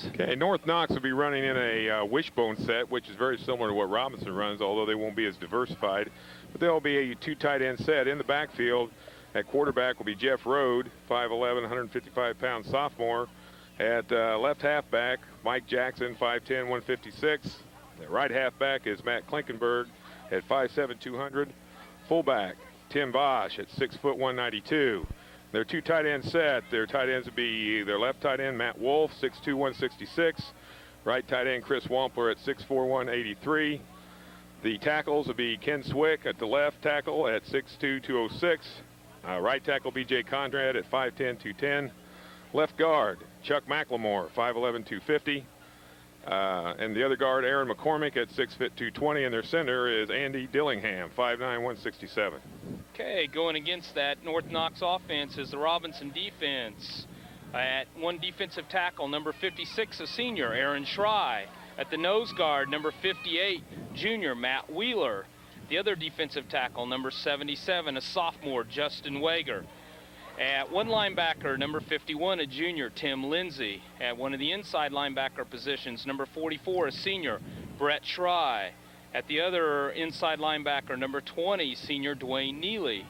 Knox. Okay, North Knox will be running in a wishbone set, which is very similar to what Robinson runs, although they won't be as diversified. But there'll be a 2 tight end set in the backfield. At quarterback will be Jeff Rode, 5'11", 155-pound sophomore. At left halfback, Mike Jackson, 5'10", 156. The right halfback is Matt Klinkenberg at 5'7", 200. Fullback, Tim Bosch at 6', 192. Their 2 tight end set. Their tight ends would be their left tight end, Matt Wolf, 6'2", 166. Right tight end, Chris Wampler at 6'4", 183. The tackles will be Ken Swick at the left tackle at 6'2", 206. Right tackle, B.J. Conrad at 5'10", 210. Left guard, Chuck McLemore, 5'11", 250. And the other guard, Aaron McCormick at 6', 220. And their center is Andy Dillingham, 5'9", 167. Okay, going against that North Knox offense is the Robinson defense. At one defensive tackle, number 56, a senior, Aaron Schrei. At the nose guard, number 58, junior, Matt Wheeler. The other defensive tackle, number 77, a sophomore, Justin Wager. At one linebacker, number 51, a junior, Tim Lindsay. At one of the inside linebacker positions, number 44, a senior, Brett Schrei. At the other inside linebacker, number 20, senior Dwayne Neely.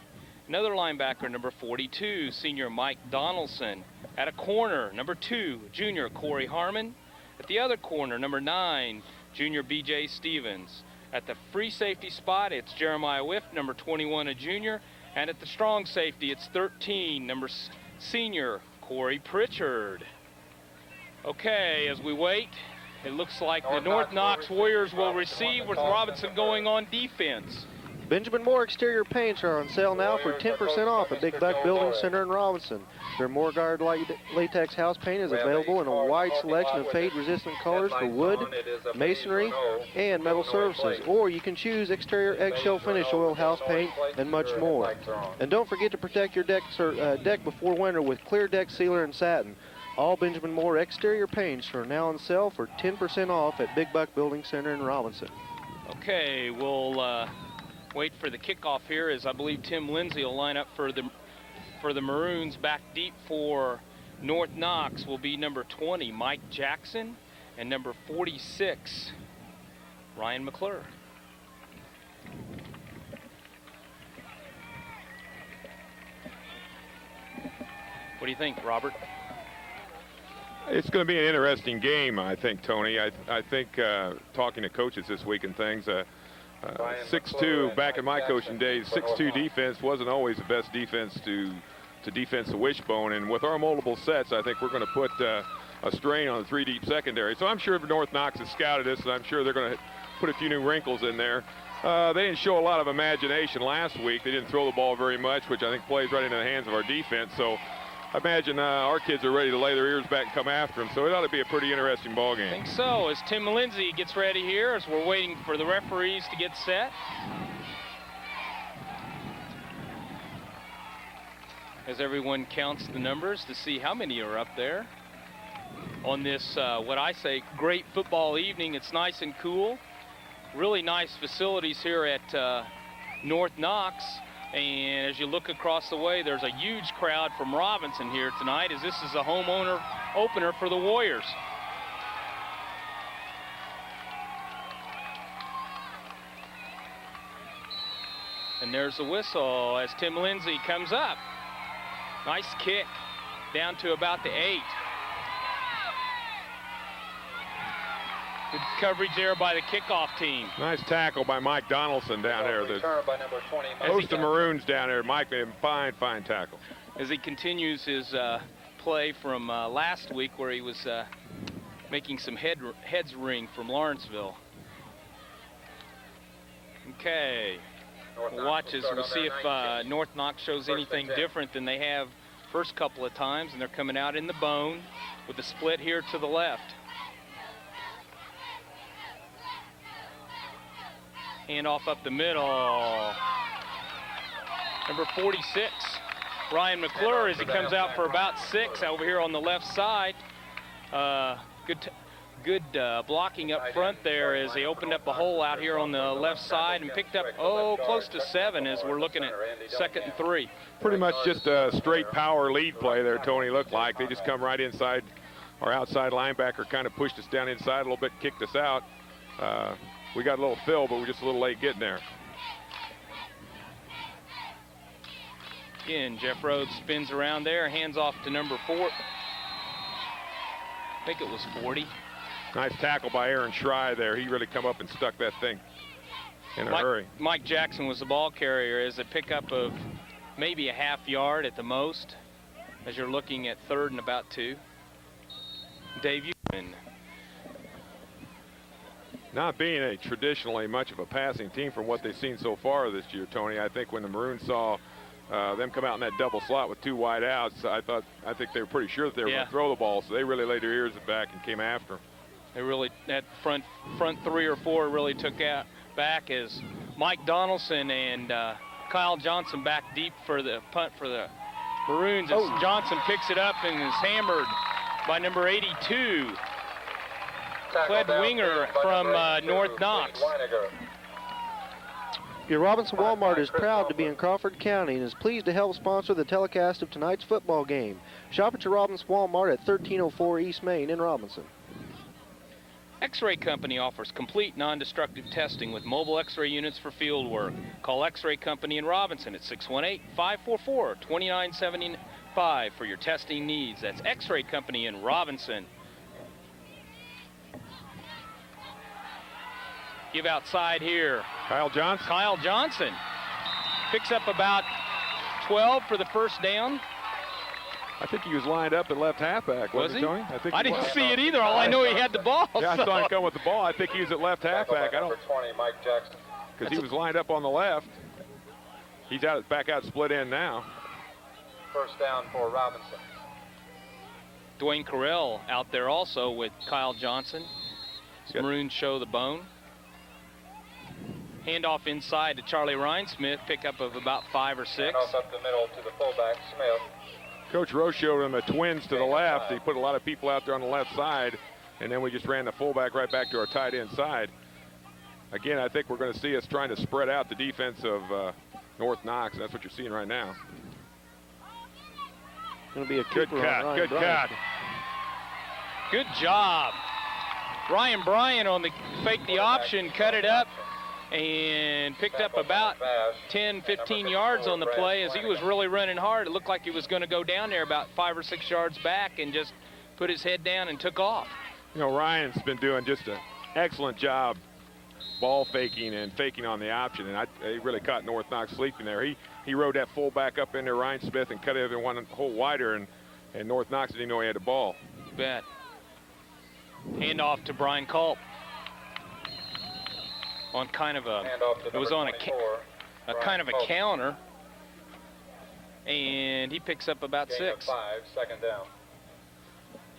Another linebacker, number 42, senior Mike Donaldson. At a corner, number 2, junior Corey Harmon. At the other corner, number 9, junior B.J. Stevens. At the free safety spot, it's Jeremiah Whiff, number 21, a junior. And at the strong safety, it's 13, senior Corey Pritchard. Okay, as we wait, it looks like the North Knox Warriors will receive with Robinson going on defense. Benjamin Moore exterior paints are on sale now for 10% off at Big Buck Building Center in Robinson. Their Moorguard latex house paint is available in a wide selection of fade-resistant colors for wood, masonry, and metal surfaces. Or you can choose exterior eggshell finish oil house paint and much more. And don't forget to protect your deck before winter with clear deck sealer and satin. All Benjamin Moore exterior paints are now on sale for 10% off at Big Buck Building Center in Robinson. Okay, we'll wait for the kickoff here, as I believe Tim Lindsay will line up for the Maroons. Back deep for North Knox will be number 20, Mike Jackson, and number 46, Ryan McClure. What do you think, Robert? It's going to be an interesting game, I think, Tony. I think talking to coaches this week and things, 6'2", back in my coaching days, 6'2" defense wasn't always the best defense to defense the wishbone. And with our multiple sets, I think we're going to put a strain on the 3-deep secondary. So I'm sure North Knox has scouted us, and I'm sure they're going to put a few new wrinkles in there. They didn't show a lot of imagination last week. They didn't throw the ball very much, which I think plays right into the hands of our defense. So I imagine our kids are ready to lay their ears back and come after them. So it ought to be a pretty interesting ball game. I think so, as Tim Lindsay gets ready here, as we're waiting for the referees to get set. As everyone counts the numbers to see how many are up there on this, what I say, great football evening. It's nice and cool. Really nice facilities here at North Knox. And as you look across the way, there's a huge crowd from Robinson here tonight, as this is a homeowner opener for the Warriors. And there's the whistle as Tim Lindsay comes up. Nice kick down to about the 8. Good coverage there by the kickoff team. Nice tackle by Mike Donaldson down there. The host of Maroons down there. Mike made a fine tackle. As he continues his play from last week, where he was making some heads ring from Lawrenceville. Okay. Watch as we'll see if North Knox shows anything different than they have first couple of times, and they're coming out in the bone with the split here to the left. Hand off up the middle. Number 46, Ryan McClure, as he comes out for about 6 over here on the left side. Good blocking up front there as they opened up a hole out here on the left side and picked up, close to 7 as we're looking at 2nd and 3. Pretty much just a straight power lead play there, Tony, looked like. They just come right inside our outside linebacker kind of pushed us down inside a little bit, kicked us out. We got a little fill, but we're just a little late getting there. Again, Jeff Rhodes spins around there, hands off to number 4. I think it was 40. Nice tackle by Aaron Schrei there. He really come up and stuck that thing in a hurry. Mike Jackson was the ball carrier as a pickup of maybe a half yard at the most, as you're looking at 3rd and about 2. Dave, you win. Not being a traditionally much of a passing team from what they've seen so far this year, Tony, I think when the Maroons saw them come out in that double slot with 2 wide outs, I think they were pretty sure that they were going to throw the ball, so they really laid their ears back and came after them. They really, that front 3 or 4 really took out back as Mike Donaldson and Kyle Johnson back deep for the punt for the Maroons. As Johnson picks it up and is hammered by number 82, Cled Winger from North Knox. Your Robinson Walmart is proud to be in Crawford County and is pleased to help sponsor the telecast of tonight's football game. Shop at your Robinson Walmart at 1304 East Main in Robinson. X-Ray Company offers complete non-destructive testing with mobile X-ray units for field work. Call X-Ray Company in Robinson at 618-544-2975 for your testing needs. That's X-Ray Company in Robinson. Give outside here. Kyle Johnson. Kyle Johnson picks up about 12 for the first down. I think he was lined up at left halfback, wasn't he, Tony? I didn't see it either. All I know he had the ball. Yeah, I saw him come with the ball. I think he was at left halfback. I don't. Number 20, Mike Jackson. Because he was lined up on the left. He's back out split end now. First down for Robinson. Dwayne Carell out there also with Kyle Johnson. Maroons show the bone. Handoff inside to Charlie Rhinesmith, pickup of about 5 or 6. Handoff up the middle to the fullback, Smith. Coach Rowe showed him the twins to the left. He put a lot of people out there on the left side, and then we just ran the fullback right back to our tight end side. Again, I think we're going to see us trying to spread out the defense of North Knox. That's what you're seeing right now. Going to be a good cut. Good cut. Good job. Ryan Bryant on the fake the option, cut it up, and picked up about 10, 15 yards on the play as he was really running hard. It looked like he was going to go down there about 5 or 6 yards back and just put his head down and took off. You know, Ryan's been doing just an excellent job ball faking and faking on the option, and he really caught North Knox sleeping there. He rode that fullback up in there, Rhinesmith, and cut it one hole wider, and North Knox didn't know he had the ball. You bet. Handoff to Brian Culp. On kind of a, it was on a kind of a counter, and he picks up about 6. 5, second down.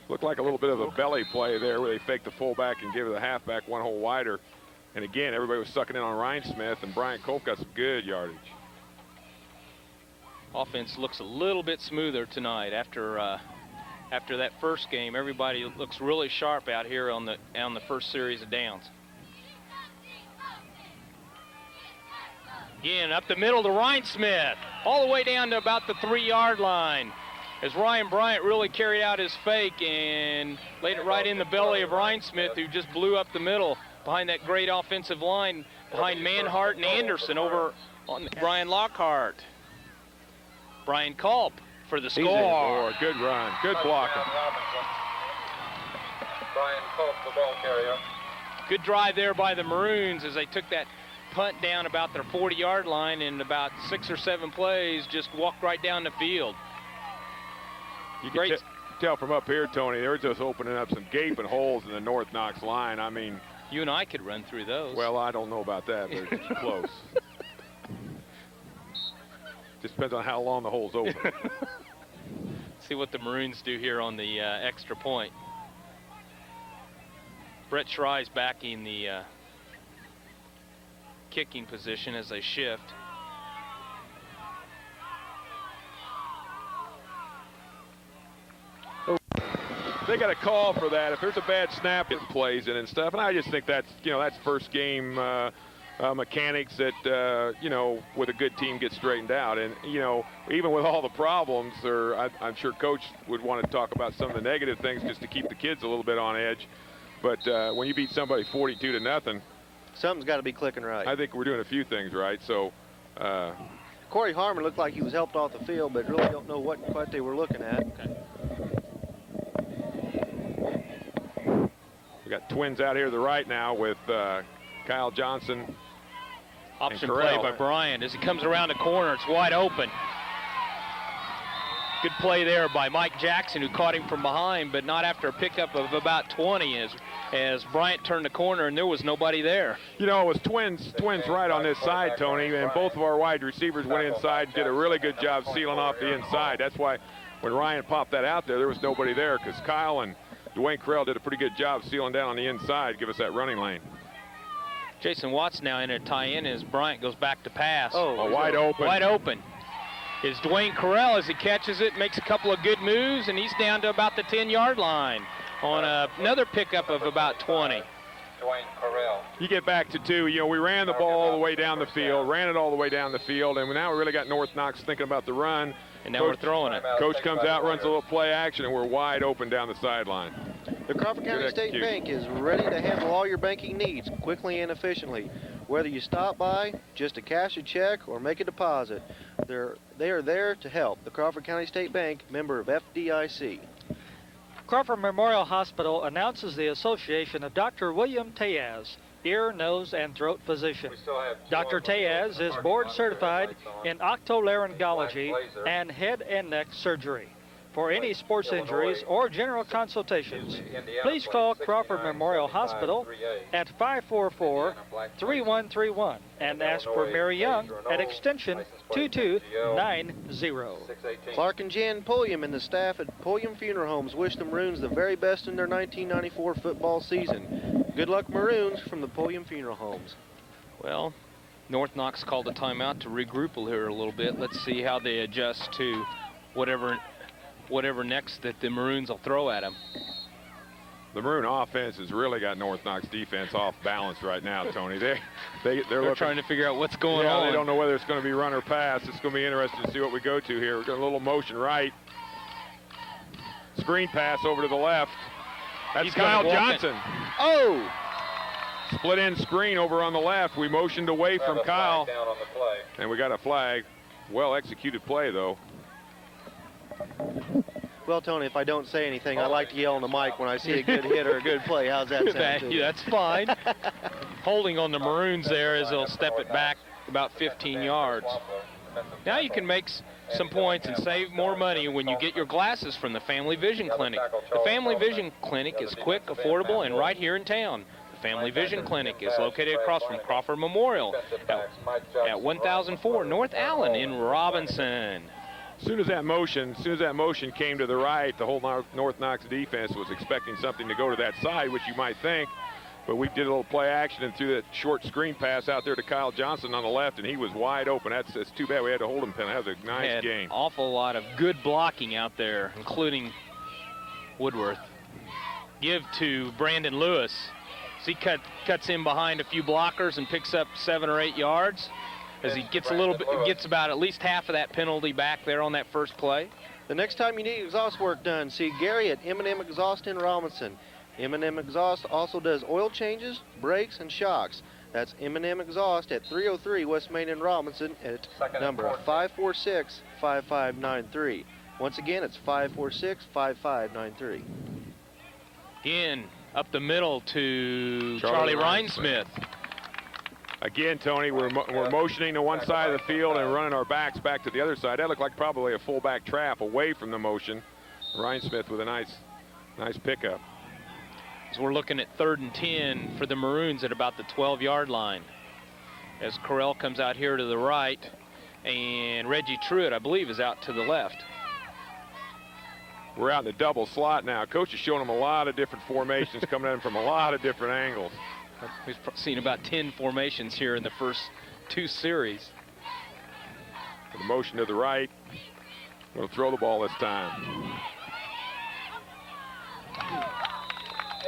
Looked like a little bit of a belly play there where they faked the fullback and gave the halfback one hole wider. And again, everybody was sucking in on Rhinesmith, and Brian Culp got some good yardage. Offense looks a little bit smoother tonight after that first game. Everybody looks really sharp out here on the first series of downs. Again, up the middle to Rhinesmith, all the way down to about the 3-yard line. As Ryan Bryant really carried out his fake and laid it right in the belly of Rhinesmith, who just blew up the middle behind that great offensive line, behind Manhart and Anderson over on Brian Lockhart. Brian Culp for the score. Good run, good blocking. Brian Culp, the ball carrier. Good drive there by the Maroons as they took that punt down about their 40-yard line, and about 6 or 7 plays just walked right down the field. You can tell from up here, Tony, they're just opening up some gaping holes in the North Knox line. I mean, you and I could run through those. Well, I don't know about that, but it's close. Just depends on how long the hole's open. See what the Maroons do here on the extra point. Brett Schrei's backing the kicking position as they shift. They got a call for that. If there's a bad snap, it plays it and stuff. And I just think that's, that's first game mechanics that, you know, with a good team get straightened out. And, you know, even with all the problems, I'm sure Coach would want to talk about some of the negative things just to keep the kids a little bit on edge. But when you beat somebody 42-0, something's got to be clicking right. I think we're doing a few things right. So Corey Harmon looked like he was helped off the field, but really don't know what they were looking at. Okay. We got twins out here to the right now with Kyle Johnson. Option play by Bryant as he comes around the corner. It's wide open. Good play there by Mike Jackson, who caught him from behind, but not after a pickup of about 20 as Bryant turned the corner and there was nobody there. You know, it was twins right on this side, Tony, and both of our wide receivers went inside and did a really good job sealing off the inside. That's why when Ryan popped that out there was nobody there, because Kyle and Dwayne Carell did a pretty good job sealing down on the inside, give us that running lane. Jason Watts now in a tie-in as Bryant goes back to pass. Oh, wide open. Wide open. Is Dwayne Carell as he catches it, makes a couple of good moves, and he's down to about the 10-yard line on another pickup of about 20. Dwayne Carell. You get back to 2. You know, we ran the ball all the way down the field, ran it all the way down the field, and now we really got North Knox thinking about the run. And now we're throwing it. Coach comes out, runs a little play action, and we're wide open down the sideline. The Crawford County State Bank is ready to handle all your banking needs quickly and efficiently. Whether you stop by just to cash a check or make a deposit, they are there to help. The Crawford County State Bank, member of FDIC. Crawford Memorial Hospital announces the association of Dr. William Tayaz, ear, nose, and throat physician. Dr. Tayaz is board certified in otolaryngology and head and neck surgery. For any sports injuries or general consultations, please call Crawford Memorial Hospital at 544-3131 and ask for Mary Young at extension 2290. Clark and Jan Pulliam and the staff at Pulliam Funeral Homes wish the Maroons the very best in their 1994 football season. Good luck, Maroons, from the Pulliam Funeral Homes. Well, North Knox called a timeout to regroup here a little bit. Let's see how they adjust to whatever next that the Maroons will throw at them. The Maroon offense has really got North Knox defense off balance right now, Tony. They're trying to figure out what's going on. They don't know whether it's going to be run or pass. It's going to be interesting to see what we go to here. We're got a little motion right. Screen pass over to the left. That's Kyle Johnson. Oh! Split end screen over on the left. We motioned away from Kyle. And we got a flag. Well executed play, though. Well, Tony, if I don't say anything, I like to yell on the mic when I see a good hit or a good play. How's that sound to you? That's fine. Holding on the Maroons there as they'll step it back about 15 yards. Now you can make some points and save more money when you get your glasses from the Family Vision Clinic. The Family Vision Clinic is quick, affordable, and right here in town. The Family Vision Clinic is located across from Crawford Memorial at 1004 North Allen in Robinson. As soon as that motion came to the right, the whole North Knox defense was expecting something to go to that side, which you might think. But we did a little play action and threw that short screen pass out there to Kyle Johnson on the left, and he was wide open. That's too bad we had to hold him. That was a nice game. An awful lot of good blocking out there, including Woodworth. Give to Brandon Lewis. He cuts in behind a few blockers and picks up 7 or 8 yards. As he gets gets about at least half of that penalty back there on that first play. The next time you need exhaust work done, see Gary at M&M Exhaust in Robinson. M&M Exhaust also does oil changes, brakes, and shocks. That's M&M Exhaust at 303 West Main in Robinson at number 546-5593. Once again, it's 546-5593. Again, up the middle to Charlie Rhinesmith. Again, Tony, we're motioning to one side of the field and running our backs back to the other side. That looked like probably a fullback trap away from the motion. Rhinesmith with a nice pickup. So we're looking at 3rd and 10 for the Maroons at about the 12-yard line. As Carell comes out here to the right, and Reggie Truitt, I believe, is out to the left. We're out in the double slot now. Coach is showing them a lot of different formations coming in from a lot of different angles. We've seen about 10 formations here in the first 2 series. The motion to the right. We'll throw the ball this time.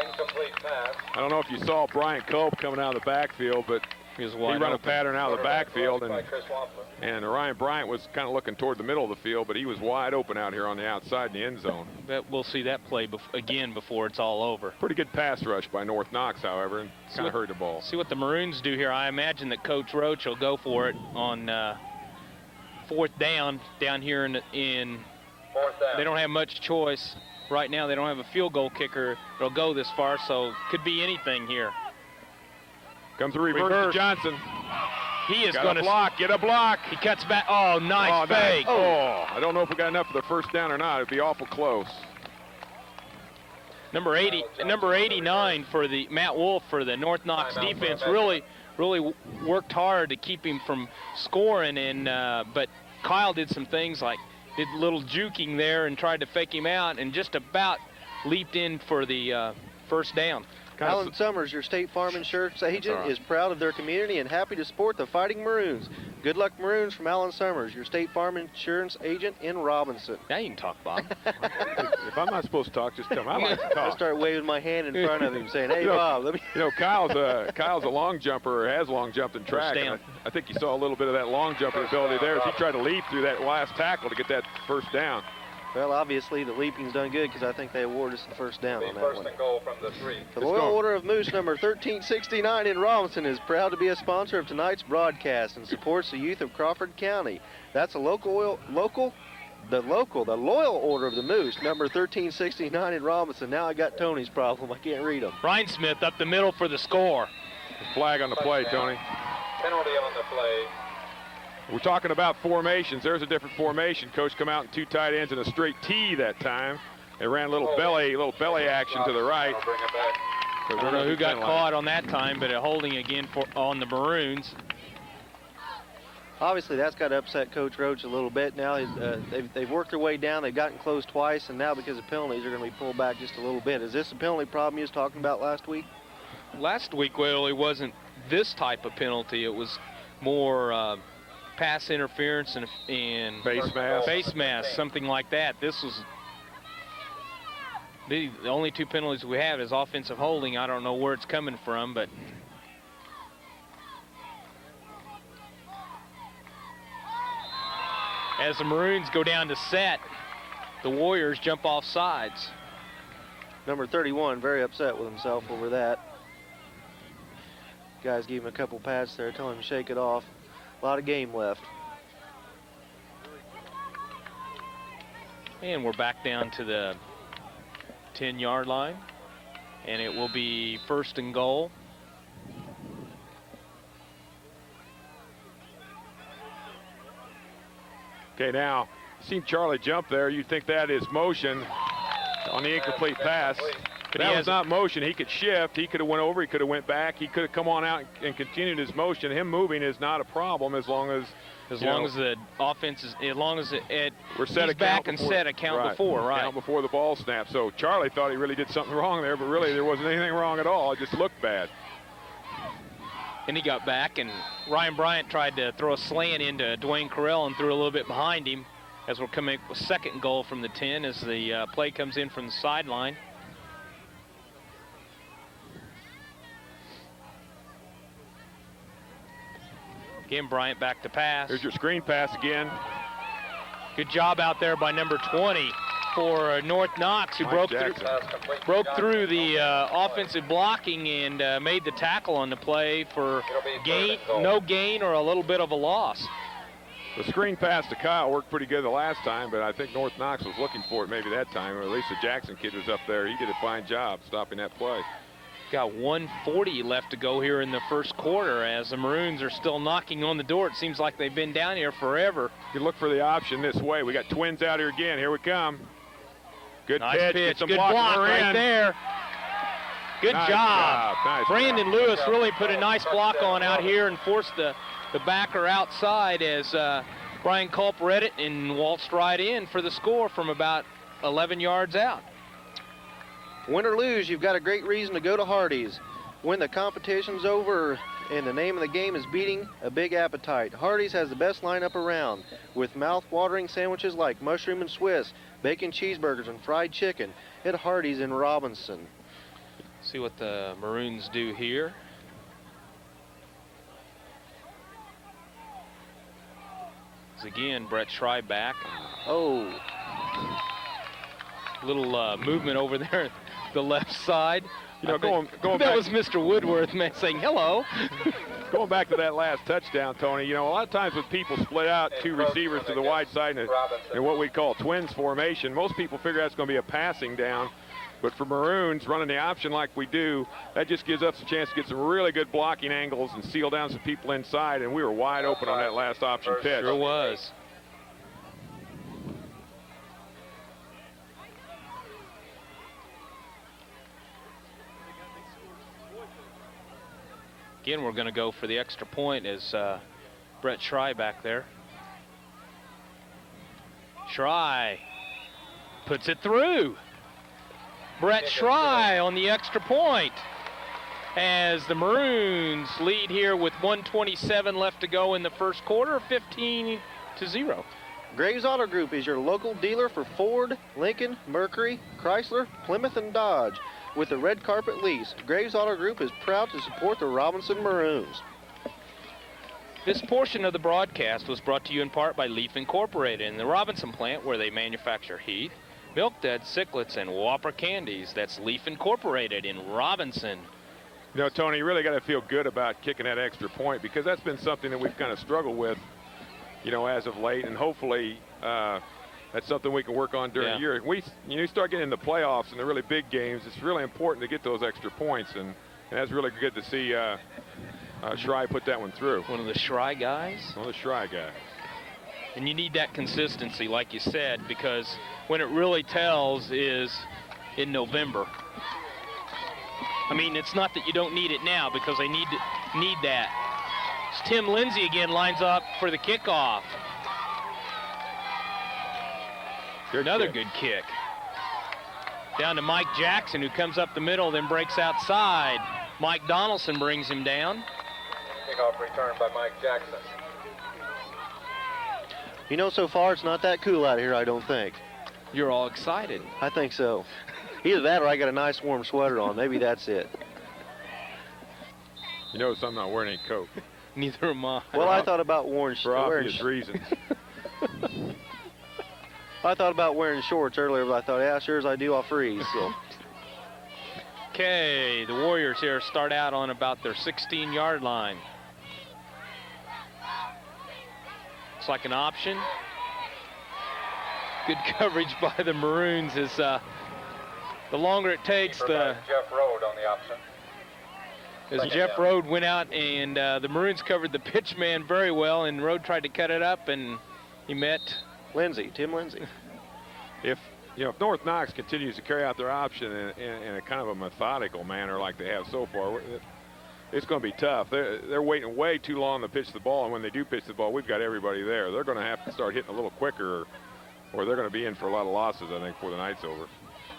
Incomplete pass. I don't know if you saw Brian Culp coming out of the backfield, but He was He wide run a open. pattern out of the backfield, By Chris Wampler. and Ryan Bryant was kind of looking toward the middle of the field, but he was wide open out here on the outside in the end zone. Bet we'll see that play again before it's all over. Pretty good pass rush by North Knox, however, and kind of hurt the ball. See what the Maroons do here. I imagine that Coach Roach will go for it on 4th down here in Fourth down. They don't have much choice. Right now they don't have a field goal kicker that'll go this far, so could be anything here. Comes the reverse to Johnson. He is Got going a to block, get a block. He cuts back. Oh, nice fake. Oh, I don't know if we got enough for the first down or not. It'd be awful close. Number 89 for the Matt Wolf for the North Knox defense really worked hard to keep him from scoring, and but Kyle did some things like did a little juking there and tried to fake him out and just about leaped in for the first down. Alan Summers, your State Farm Insurance agent, is proud of their community and happy to support the Fighting Maroons. Good luck, Maroons, from Alan Summers, your State Farm Insurance agent in Robinson. Now you can talk, Bob. If I'm not supposed to talk, just tell me. I like to I talk. start waving my hand in front of him, saying, "Hey, You know- Bob, let me." You know, Kyle's a long jumper, or has long jumped in track. First down. And I think you saw a little bit of that long jumping ability there as he tried to leap through that last tackle to get that first down. Well, obviously, the leaping's done good because I think they award us the first down on that First one. and goal from the 3. The Loyal Order of Moose number 1369 in Robinson is proud to be a sponsor of tonight's broadcast and supports the youth of Crawford County. That's a the Loyal Order of the Moose number 1369 in Robinson. Now I got Tony's problem. I can't read them. Ryan Smith up the middle for the score. Flag on the play, Tony. Penalty on the play. We're talking about formations. There's a different formation. Coach come out in 2 tight ends and a straight T that time. They ran a little belly action to the right. I'll bring it back. So I don't know who got caught on that time, but a holding again on the Maroons. Obviously, that's got to upset Coach Roach a little bit. Now they've worked their way down. They've gotten close twice, and now because of penalties, they're going to be pulled back just a little bit. Is this a penalty problem you was talking about last week? Last week, well, it wasn't this type of penalty. It was more pass interference and face mask, something like that. This was the only 2 penalties we have is offensive holding. I don't know where it's coming from, but as the Maroons go down to set, the Warriors jump off sides. Number 31, very upset with himself over that. Guys gave him a couple pats there, telling him to shake it off. A lot of game left. And we're back down to the 10-yard line. And it will be first and goal. Okay, now, seen Charlie jump there. You'd think that is motion on the incomplete pass. But that was not motion. He could shift. He could have went over. He could have went back. He could have come on out and continued his motion. Him moving is not a problem as long as the offense is, we're set he's back and set a count before, right? Count before the ball snaps. So Charlie thought he really did something wrong there, but really there wasn't anything wrong at all. It just looked bad. And he got back, and Ryan Bryant tried to throw a slant into Dwayne Carell and threw a little bit behind him as we're coming with second goal from the 10 as the play comes in from the sideline. Again, Bryant back to pass. Here's your screen pass again. Good job out there by number 20 for North Knox, who broke through the offensive blocking and made the tackle on the play for no gain or a little bit of a loss. The screen pass to Kyle worked pretty good the last time, but I think North Knox was looking for it maybe that time, or at least the Jackson kid was up there. He did a fine job stopping that play. Got 1:40 left to go here in the first quarter as the Maroons are still knocking on the door. It seems like they've been down here forever. You look for the option this way. We got twins out here again. Here we come. Good nice pitch. Good block right there. Good job. Nice Brandon Lewis really put a nice block on out here and forced the backer outside as Brian Culp read it and waltzed right in for the score from about 11 yards out. Win or lose, you've got a great reason to go to Hardee's. When the competition's over and the name of the game is beating a big appetite, Hardee's has the best lineup around with mouth-watering sandwiches like mushroom and Swiss, bacon cheeseburgers, and fried chicken at Hardee's in Robinson. See what the Maroons do here. As again, Brett Schrei back. Oh, Little movement over there, the left side. You know, going that back, was Mr. Woodworth, man, saying hello. going back to that last touchdown, Tony, you know, a lot of times when people split out two receivers to the wide side in what we call twins formation, most people figure that's going to be a passing down. But for Maroons, running the option like we do, that just gives us a chance to get some really good blocking angles and seal down some people inside, and we were wide open on that last option pitch. Sure was. Again, we're going to go for the extra point as Brett Schrei back there. Schrei puts it through. Brett Schrei on the extra point as the Maroons lead here with 1:27 left to go in the first quarter, 15-0. Graves Auto Group is your local dealer for Ford, Lincoln, Mercury, Chrysler, Plymouth, and Dodge. With a red carpet lease, Graves Auto Group is proud to support the Robinson Maroons. This portion of the broadcast was brought to you in part by Leaf Incorporated in the Robinson plant, where they manufacture Heath, Milk Duds, Sicklets, and Whopper candies. That's Leaf Incorporated in Robinson. You know, Tony, you really got to feel good about kicking that extra point, because that's been something that we've kind of struggled with, you know, as of late, and hopefully that's something we can work on during the year. You start getting in the playoffs and the really big games, it's really important to get those extra points, and that's really good to see Schrei put that one through. One of the Schrei guys? One of the Schrei guys. And you need that consistency, like you said, because when it really tells is in November. I mean, it's not that you don't need it now, because they need that. It's Tim Lindsay again lines up for the kickoff. Another good kick. Down to Mike Jackson, who comes up the middle, then breaks outside. Mike Donaldson brings him down. Kickoff return by Mike Jackson. You know, so far it's not that cool out here, I don't think. You're all excited. I think so. Either that or I got a nice warm sweater on. Maybe that's it. You notice I'm not wearing any coat. Neither am I. Well, I thought about wearing For obvious reasons. I thought about wearing shorts earlier, but I thought, yeah, sure as I do, I'll freeze. So. Okay, the Warriors here start out on about their 16-yard line. Looks like an option. Good coverage by the Maroons as the longer it takes, the Jeff Road on the option. as Jeff Road went out, and the Maroons covered the pitch man very well, and Road tried to cut it up, and he met Tim Lindsay. If North Knox continues to carry out their option in a kind of a methodical manner like they have so far, it's going to be tough. They're waiting way too long to pitch the ball, and when they do pitch the ball, we've got everybody there. They're going to have to start hitting a little quicker, or they're going to be in for a lot of losses, I think, before the night's over.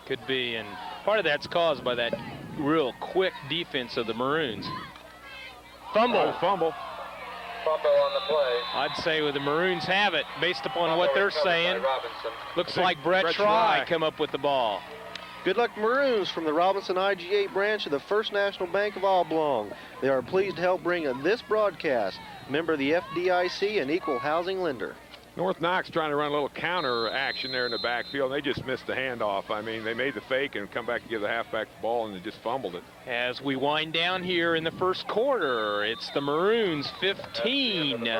Could be, and part of that's caused by that real quick defense of the Maroons. Fumble. Oh, fumble. Fumble on the play. I'd say with the Maroons have it, based upon what they're saying. Looks like Brett Schrei Schrei come up with the ball. Good luck, Maroons, from the Robinson IG8 branch of the First National Bank of Oblong. They are pleased to help bring this broadcast. Member of the FDIC and equal housing lender. North Knox trying to run a little counter action there in the backfield. They just missed the handoff. I mean, they made the fake and come back to give the halfback the ball, and they just fumbled it. As we wind down here in the first quarter, it's the Maroons 15.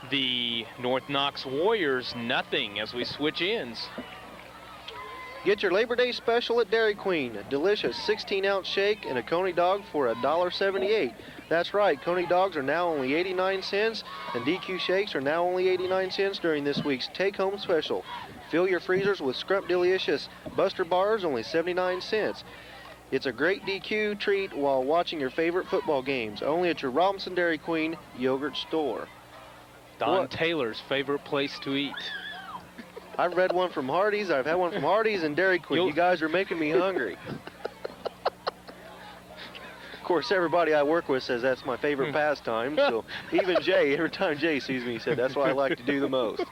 The North Knox Warriors nothing as we switch ends. Get your Labor Day special at Dairy Queen. A delicious 16-ounce shake and a Coney dog for $1.78. That's right, Coney dogs are now only 89 cents, and DQ shakes are now only 89 cents during this week's take-home special. Fill your freezers with Scrumptious Buster bars, only 79 cents. It's a great DQ treat while watching your favorite football games, only at your Robinson Dairy Queen yogurt store. Don Taylor's favorite place to eat. I've read one from Hardee's. I've had one from Hardee's and Dairy Queen. You guys are making me hungry. Of course, everybody I work with says that's my favorite pastime. So even Jay, every time Jay sees me, he said that's what I like to do the most.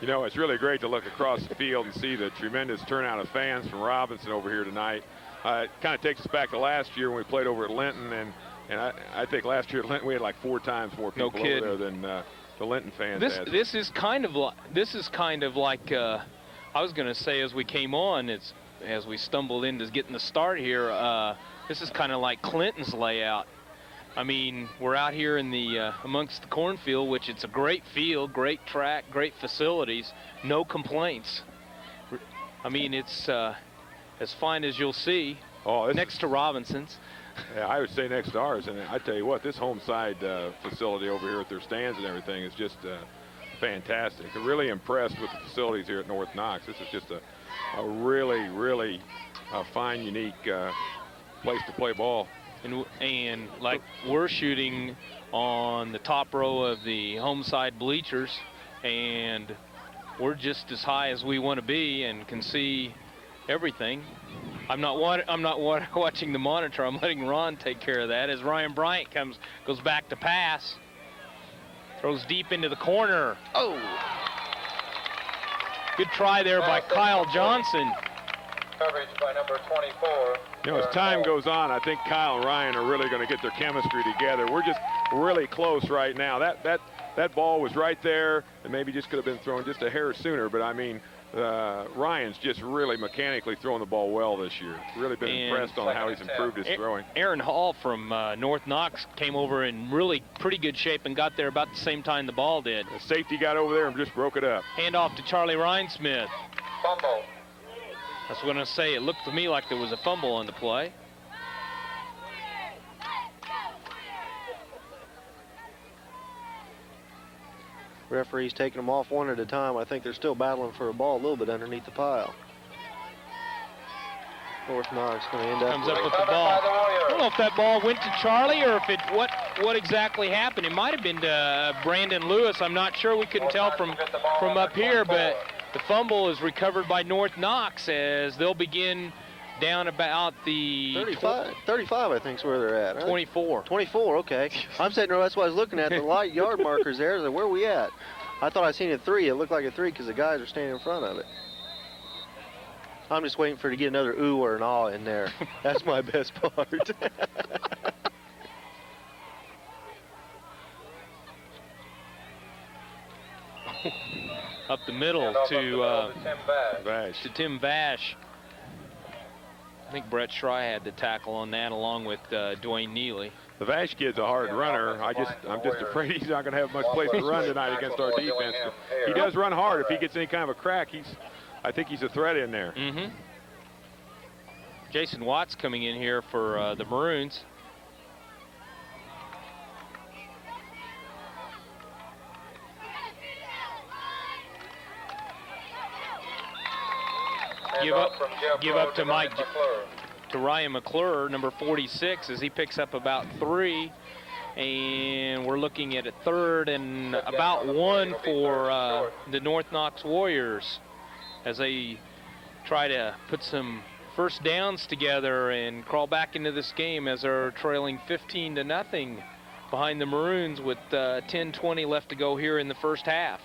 You know, it's really great to look across the field and see the tremendous turnout of fans from Robinson over here tonight. It kind of takes us back to last year when we played over at Linton, and I think last year at Linton we had like 4 times more people over there the Linton fans. This is kind of like I was going to say as we came on, as we stumbled into getting the start here. This is kind of like Clinton's layout. I mean, we're out here in the amongst the cornfield, which it's a great field, great track, great facilities, no complaints. I mean, it's as fine as you'll see. Oh, next to Robinson's. Yeah, I would say next to ours. And I tell you what, this home side facility over here with their stands and everything is just fantastic. I'm really impressed with the facilities here at North Knox. This is just a really, really fine, unique place to play ball. And like we're shooting on the top row of the home side bleachers, and we're just as high as we want to be and can see everything. I'm not watching the monitor. I'm letting Ron take care of that as Ryan Bryant goes back to pass. Throws deep into the corner. Oh! Good try there by Kyle Johnson. Coverage by number 24. You know, as time goes on, I think Kyle and Ryan are really going to get their chemistry together. We're just really close right now. That ball was right there, and maybe just could have been thrown just a hair sooner. But I mean, Ryan's just really mechanically throwing the ball well this year. Really been impressed on how he's improved his throwing. Aaron Hall from North Knox came over in really pretty good shape and got there about the same time the ball did. The safety got over there and just broke it up. Hand off to Charlie Rhinesmith. Fumble. That's what I'm going to say. It looked to me like there was a fumble on the play. Referee's taking them off one at a time. I think they're still battling for a ball a little bit underneath the pile. North Knox going to end up. Comes up with the ball. I don't know if that ball went to Charlie or if what exactly happened. It might have been to Brandon Lewis. I'm not sure. We couldn't tell from up here, but the fumble is recovered by North Knox as they'll begin down about the 35, I think is where they're at. Right? 24. 24, okay. I'm sitting there, that's what I was looking at, the light yard markers there. Like, where are we at? I thought I seen a 3. It looked like a 3 because the guys are standing in front of it. I'm just waiting for it to get another ooh or an ah in there. That's my best part. Up the middle to Tim Vash. I think Brett Schry had the tackle on that along with Dwayne Neely. The Vash kid's a hard runner. I'm just afraid he's not going to have much place to run tonight against our defense. He does run hard. If he gets any kind of a crack, I think he's a threat in there. Mm-hmm. Jason Watts coming in here for the Maroons. Give up to Ryan McClure, number 46, as he picks up about 3. And we're looking at a 3rd and about 1 for the North Knox Warriors as they try to put some first downs together and crawl back into this game as they're trailing 15-0 behind the Maroons with 10:20 left to go here in the first half.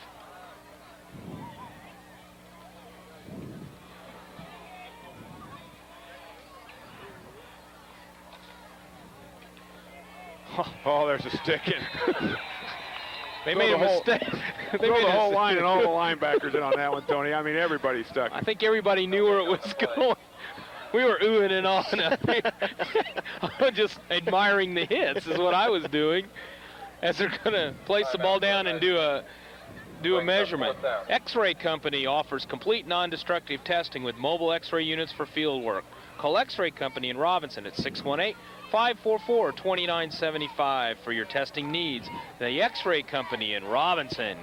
Oh, there's a stick in. They made a mistake. They made the whole line and all the linebackers in on that one, Tony. I mean, everybody stuck. I think everybody knew where it was going. We were oohing and ahhing up here. I was just admiring the hits is what I was doing as they're going to place the ball down and do a measurement. X-Ray Company offers complete non-destructive testing with mobile X-ray units for field work. Call X-Ray Company in Robinson at 618-544-2975 for your testing needs. The X-Ray Company in Robinson.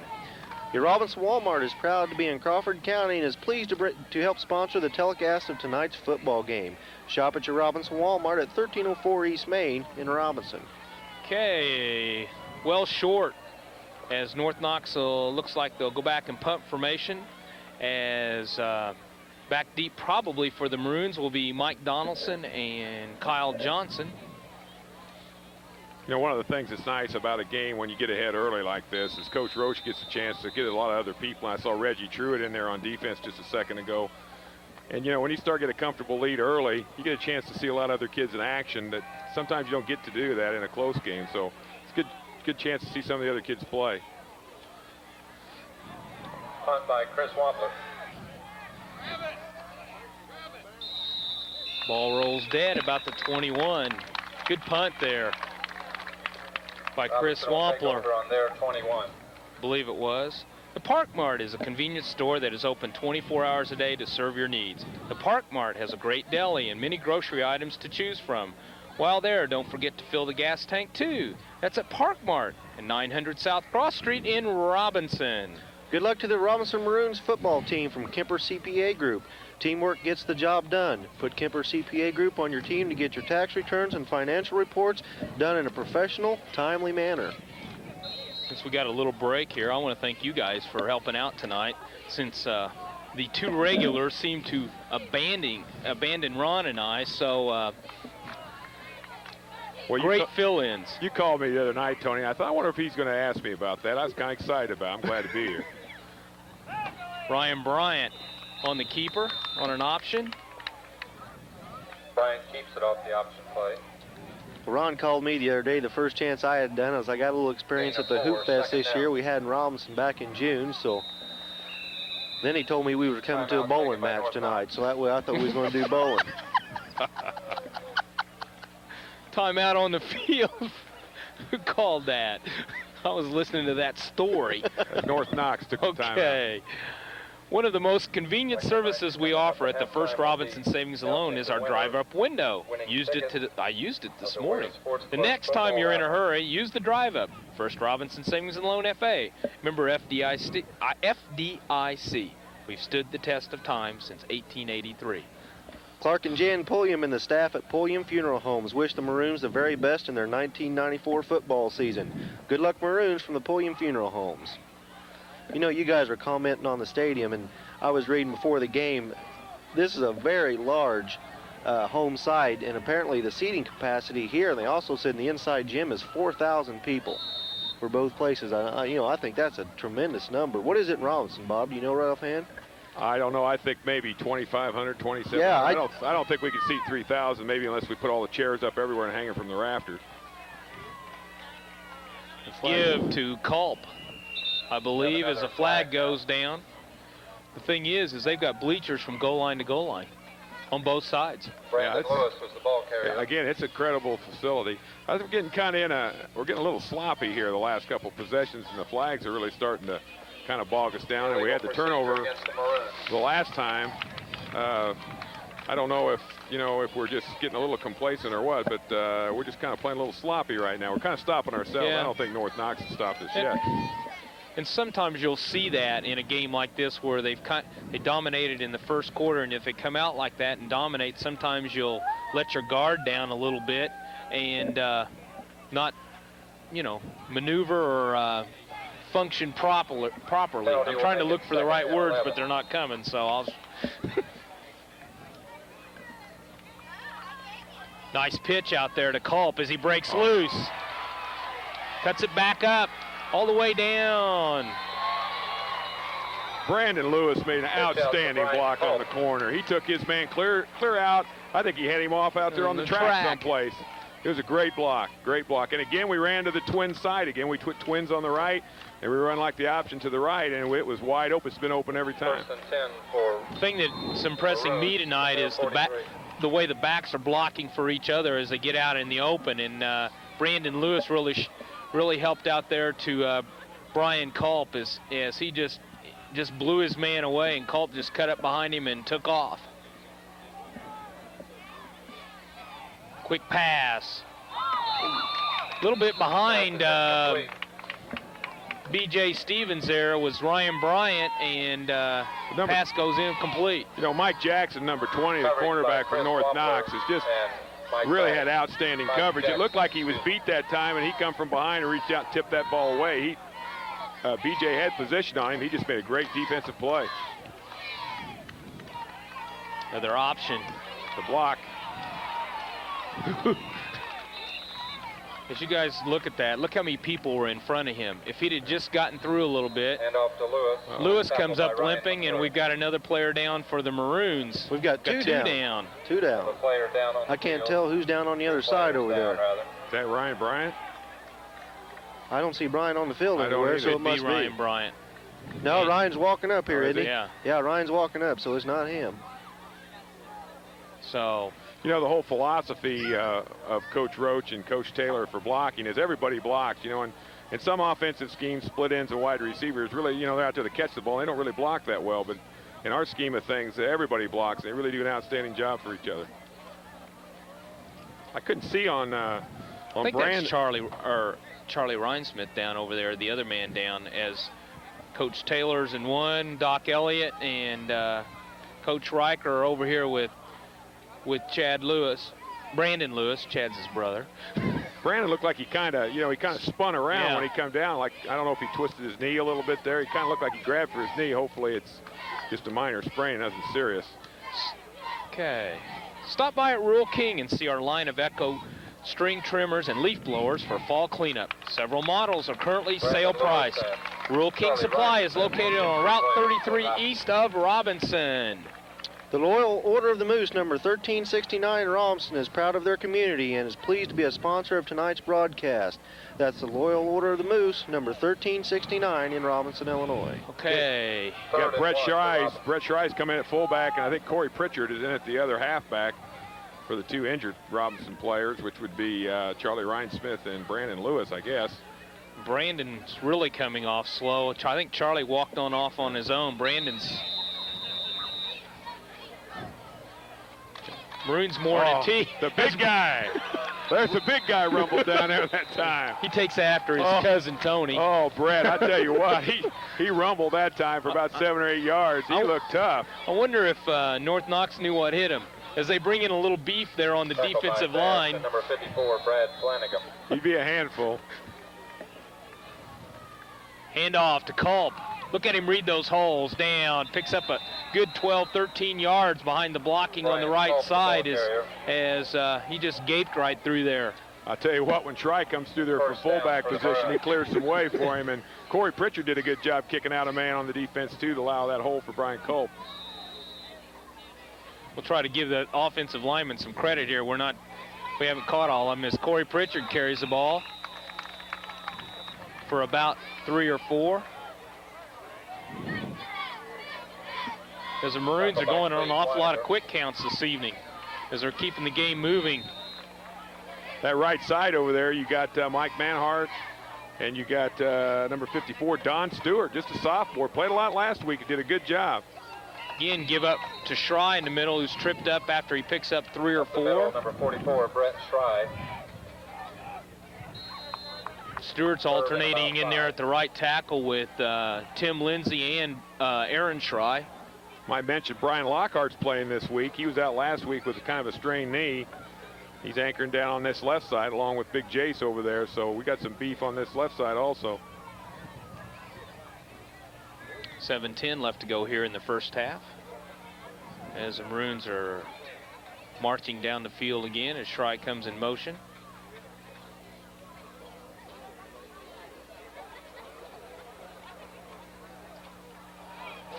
Your Robinson Walmart is proud to be in Crawford County and is pleased to help sponsor the telecast of tonight's football game. Shop at your Robinson Walmart at 1304 East Main in Robinson. Okay, well short as North Knox looks like they'll go back in punt formation as back deep probably for the Maroons will be Mike Donaldson and Kyle Johnson. You know, one of the things that's nice about a game when you get ahead early like this is Coach Roach gets a chance to get a lot of other people. I saw Reggie Truitt in there on defense just a second ago. And, you know, when you start getting a comfortable lead early, you get a chance to see a lot of other kids in action that sometimes you don't get to do that in a close game. So it's a good chance to see some of the other kids play. Punt by Chris Wampler. Ball rolls dead about the 21. Good punt there by Chris Robertson will take Wampler. over on their 21. Believe it was. The Park Mart is a convenience store that is open 24 hours a day to serve your needs. The Park Mart has a great deli and many grocery items to choose from. While there, don't forget to fill the gas tank too. That's at Park Mart at 900 South Cross Street in Robinson. Good luck to the Robinson Maroons football team from Kemper CPA Group. Teamwork gets the job done. Put Kemper CPA Group on your team to get your tax returns and financial reports done in a professional, timely manner. Since we got a little break here, I want to thank you guys for helping out tonight, since the two regulars seem to abandon Ron and I, so Well, great fill-ins. You called me the other night, Tony. I thought, I wonder if he's going to ask me about that. I was kind of excited about it. I'm glad to be here. Ryan Bryant on the keeper on an option. Bryant keeps it off the option play. Ron called me the other day, the first chance I had done. I was like, I got a little experience at the Hoop Fest this year. We had in Robinson back in June, so then he told me we were coming to a bowling match tonight, so that way I thought we was going to do bowling. Timeout on the field. Who called that? I was listening to that story. North Knox took the time out. Okay. One of the most convenient services we offer at the First Robinson Savings and Loan is our drive-up window. I used it this morning. The next time you're in a hurry, use the drive-up. First Robinson Savings and Loan FA. Member FDIC. We've stood the test of time since 1883. Clark and Jan Pulliam and the staff at Pulliam Funeral Homes wish the Maroons the very best in their 1994 football season. Good luck, Maroons, from the Pulliam Funeral Homes. You know, you guys were commenting on the stadium, and I was reading before the game. This is a very large home side, and apparently the seating capacity here, and they also said in the inside gym, is 4,000 people for both places. I think that's a tremendous number. What is it in Robinson, Bob? Do you know right offhand? I don't know. I think maybe 2,500, 2,700. Yeah, I don't think we could seat 3,000, maybe, unless we put all the chairs up everywhere and hang them from the rafters. Give to Culp, I believe, as the flag goes down. The thing is they've got bleachers from goal line to goal line on both sides. Brandon Lewis was the ball carrier. Yeah, again, it's a credible facility. I think we're getting kind of we're getting a little sloppy here the last couple possessions, and the flags are really starting to kind of bog us down, and we had the turnover the last time. I don't know if we're just getting a little complacent or what, but we're just kind of playing a little sloppy right now. We're kind of stopping ourselves. Yeah. I don't think North Knox has stopped us yet. And sometimes you'll see that in a game like this where they dominated in the first quarter, and if they come out like that and dominate, sometimes you'll let your guard down a little bit and not, maneuver or function properly. I'm trying to look for the right words, but they're not coming, so I'll... Nice pitch out there to Culp as he breaks loose. Cuts it back up, all the way down. Brandon Lewis made an outstanding block on the corner. He took his man clear out. I think he had him off out there on the track someplace. It was a great block, great block. And again, we ran to the twin side. Again, we put twins on the right, and we run like the option to the right, and it was wide open. It's been open every time. First and 10 for The thing that's impressing me tonight is the way the backs are blocking for each other as they get out in the open. And Brandon Lewis really helped out there to Brian Culp as he just blew his man away, and Culp just cut up behind him and took off. Quick pass. A little bit behind B.J. Stevens there was Ryan Bryant, and pass goes incomplete. Mike Jackson, number 20, the cornerback from North Knox, has just really had outstanding coverage. It looked like he was beat that time, and he come from behind and reached out and tipped that ball away. B.J. had position on him. He just made a great defensive play. Another option. The block. As you guys look at that, look how many people were in front of him. If he'd had just gotten through a little bit, and off to Lewis. Lewis comes up limping, and we've got another player down for the Maroons. We've got two down. Two down. The player down on I can't tell who's down on the other side over there. Is that Ryan Bryant? I don't see Brian on the field I don't anywhere, either. so it Could be must Ryan Bryant. No, Ryan's walking up here, isn't he? Yeah. Yeah, Ryan's walking up, so it's not him. So, You know, the whole philosophy of Coach Roach and Coach Taylor for blocking is everybody blocks, you know, and in some offensive schemes, split ends and wide receivers really, you know, they're out there to catch the ball. They don't really block that well, but in our scheme of things, everybody blocks. They really do an outstanding job for each other. I couldn't see on I think Brand. that's Charlie Rhinesmith down over there, the other man down, as Coach Taylor's in one, Doc Elliott and Coach Riker are over here with Chad Lewis, Brandon Lewis, Chad's his brother. Brandon looked like he kind of spun around Yeah. when he come down. Like, I don't know if he twisted his knee a little bit there. He kind of looked like he grabbed for his knee. Hopefully it's just a minor sprain, nothing serious. Okay. Stop by at Rural King and see our line of Echo string trimmers and leaf blowers for fall cleanup. Several models are currently sale priced. Rural King Supply is located on Route 33 east of Robinson. The Loyal Order of the Moose, number 1369 in Robinson, is proud of their community and is pleased to be a sponsor of tonight's broadcast. That's the Loyal Order of the Moose, number 1369 in Robinson, Illinois. Okay. You got Brett Schrei's. Brett Schrei's coming in at fullback, and I think Corey Pritchard is in at the other halfback for the two injured Robinson players, which would be Charlie Rhinesmith and Brandon Lewis, I guess. Brandon's really coming off slow. I think Charlie walked off on his own. Brandon's Maroon's more in a tee. The big guy. There's the big guy rumbled down there that time. He takes after his cousin Tony. Oh, Brett, I tell you what, he rumbled that time for about 7 or 8 yards. He looked tough. I wonder if North Knox knew what hit him. As they bring in a little beef there on the defensive line. Number 54, Brad Flanagan. He'd be a handful. Hand off to Culp. Look at him read those holes down. Picks up a good 12, 13 yards behind the blocking on the right side as he just gaped right through there. I'll tell you what, when Try comes through there from fullback position, he clears some way for him. And Corey Pritchard did a good job kicking out a man on the defense, too, to allow that hole for Brian Culp. We'll try to give the offensive lineman some credit here. We haven't caught all of them as Corey Pritchard carries the ball for about 3 or 4. As the Maroons are going on an awful lot of quick counts this evening as they're keeping the game moving. That right side over there, you got Mike Manhart, and you got number 54, Don Stewart, just a sophomore. Played a lot last week, did a good job. Again, give up to Schrei in the middle, who's tripped up after he picks up 3 or 4. Number 44, Brett Schrei. Stewart's alternating in there at the right tackle with Tim Lindsay and Aaron Schrei. Might mention Brian Lockhart's playing this week. He was out last week with kind of a strained knee. He's anchoring down on this left side along with Big Jace over there, so we got some beef on this left side also. 7:10 left to go here in the first half as the Maroons are marching down the field again as Schrei comes in motion.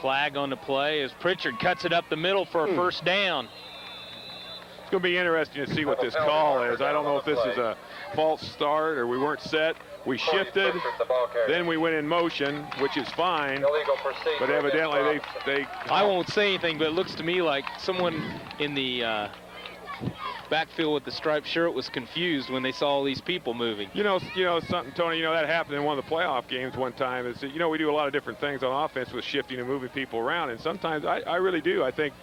Flag on the play as Pritchard cuts it up the middle for a first down. It's going to be interesting to see what this call is. I don't know if this is a false start or we weren't set. We shifted, then we went in motion, which is fine, but evidently they I won't say anything, but it looks to me like someone in the backfield with the striped shirt was confused when they saw all these people moving. You know something, Tony, that happened in one of the playoff games one time. Is that, we do a lot of different things on offense with shifting and moving people around, and sometimes I really do. I think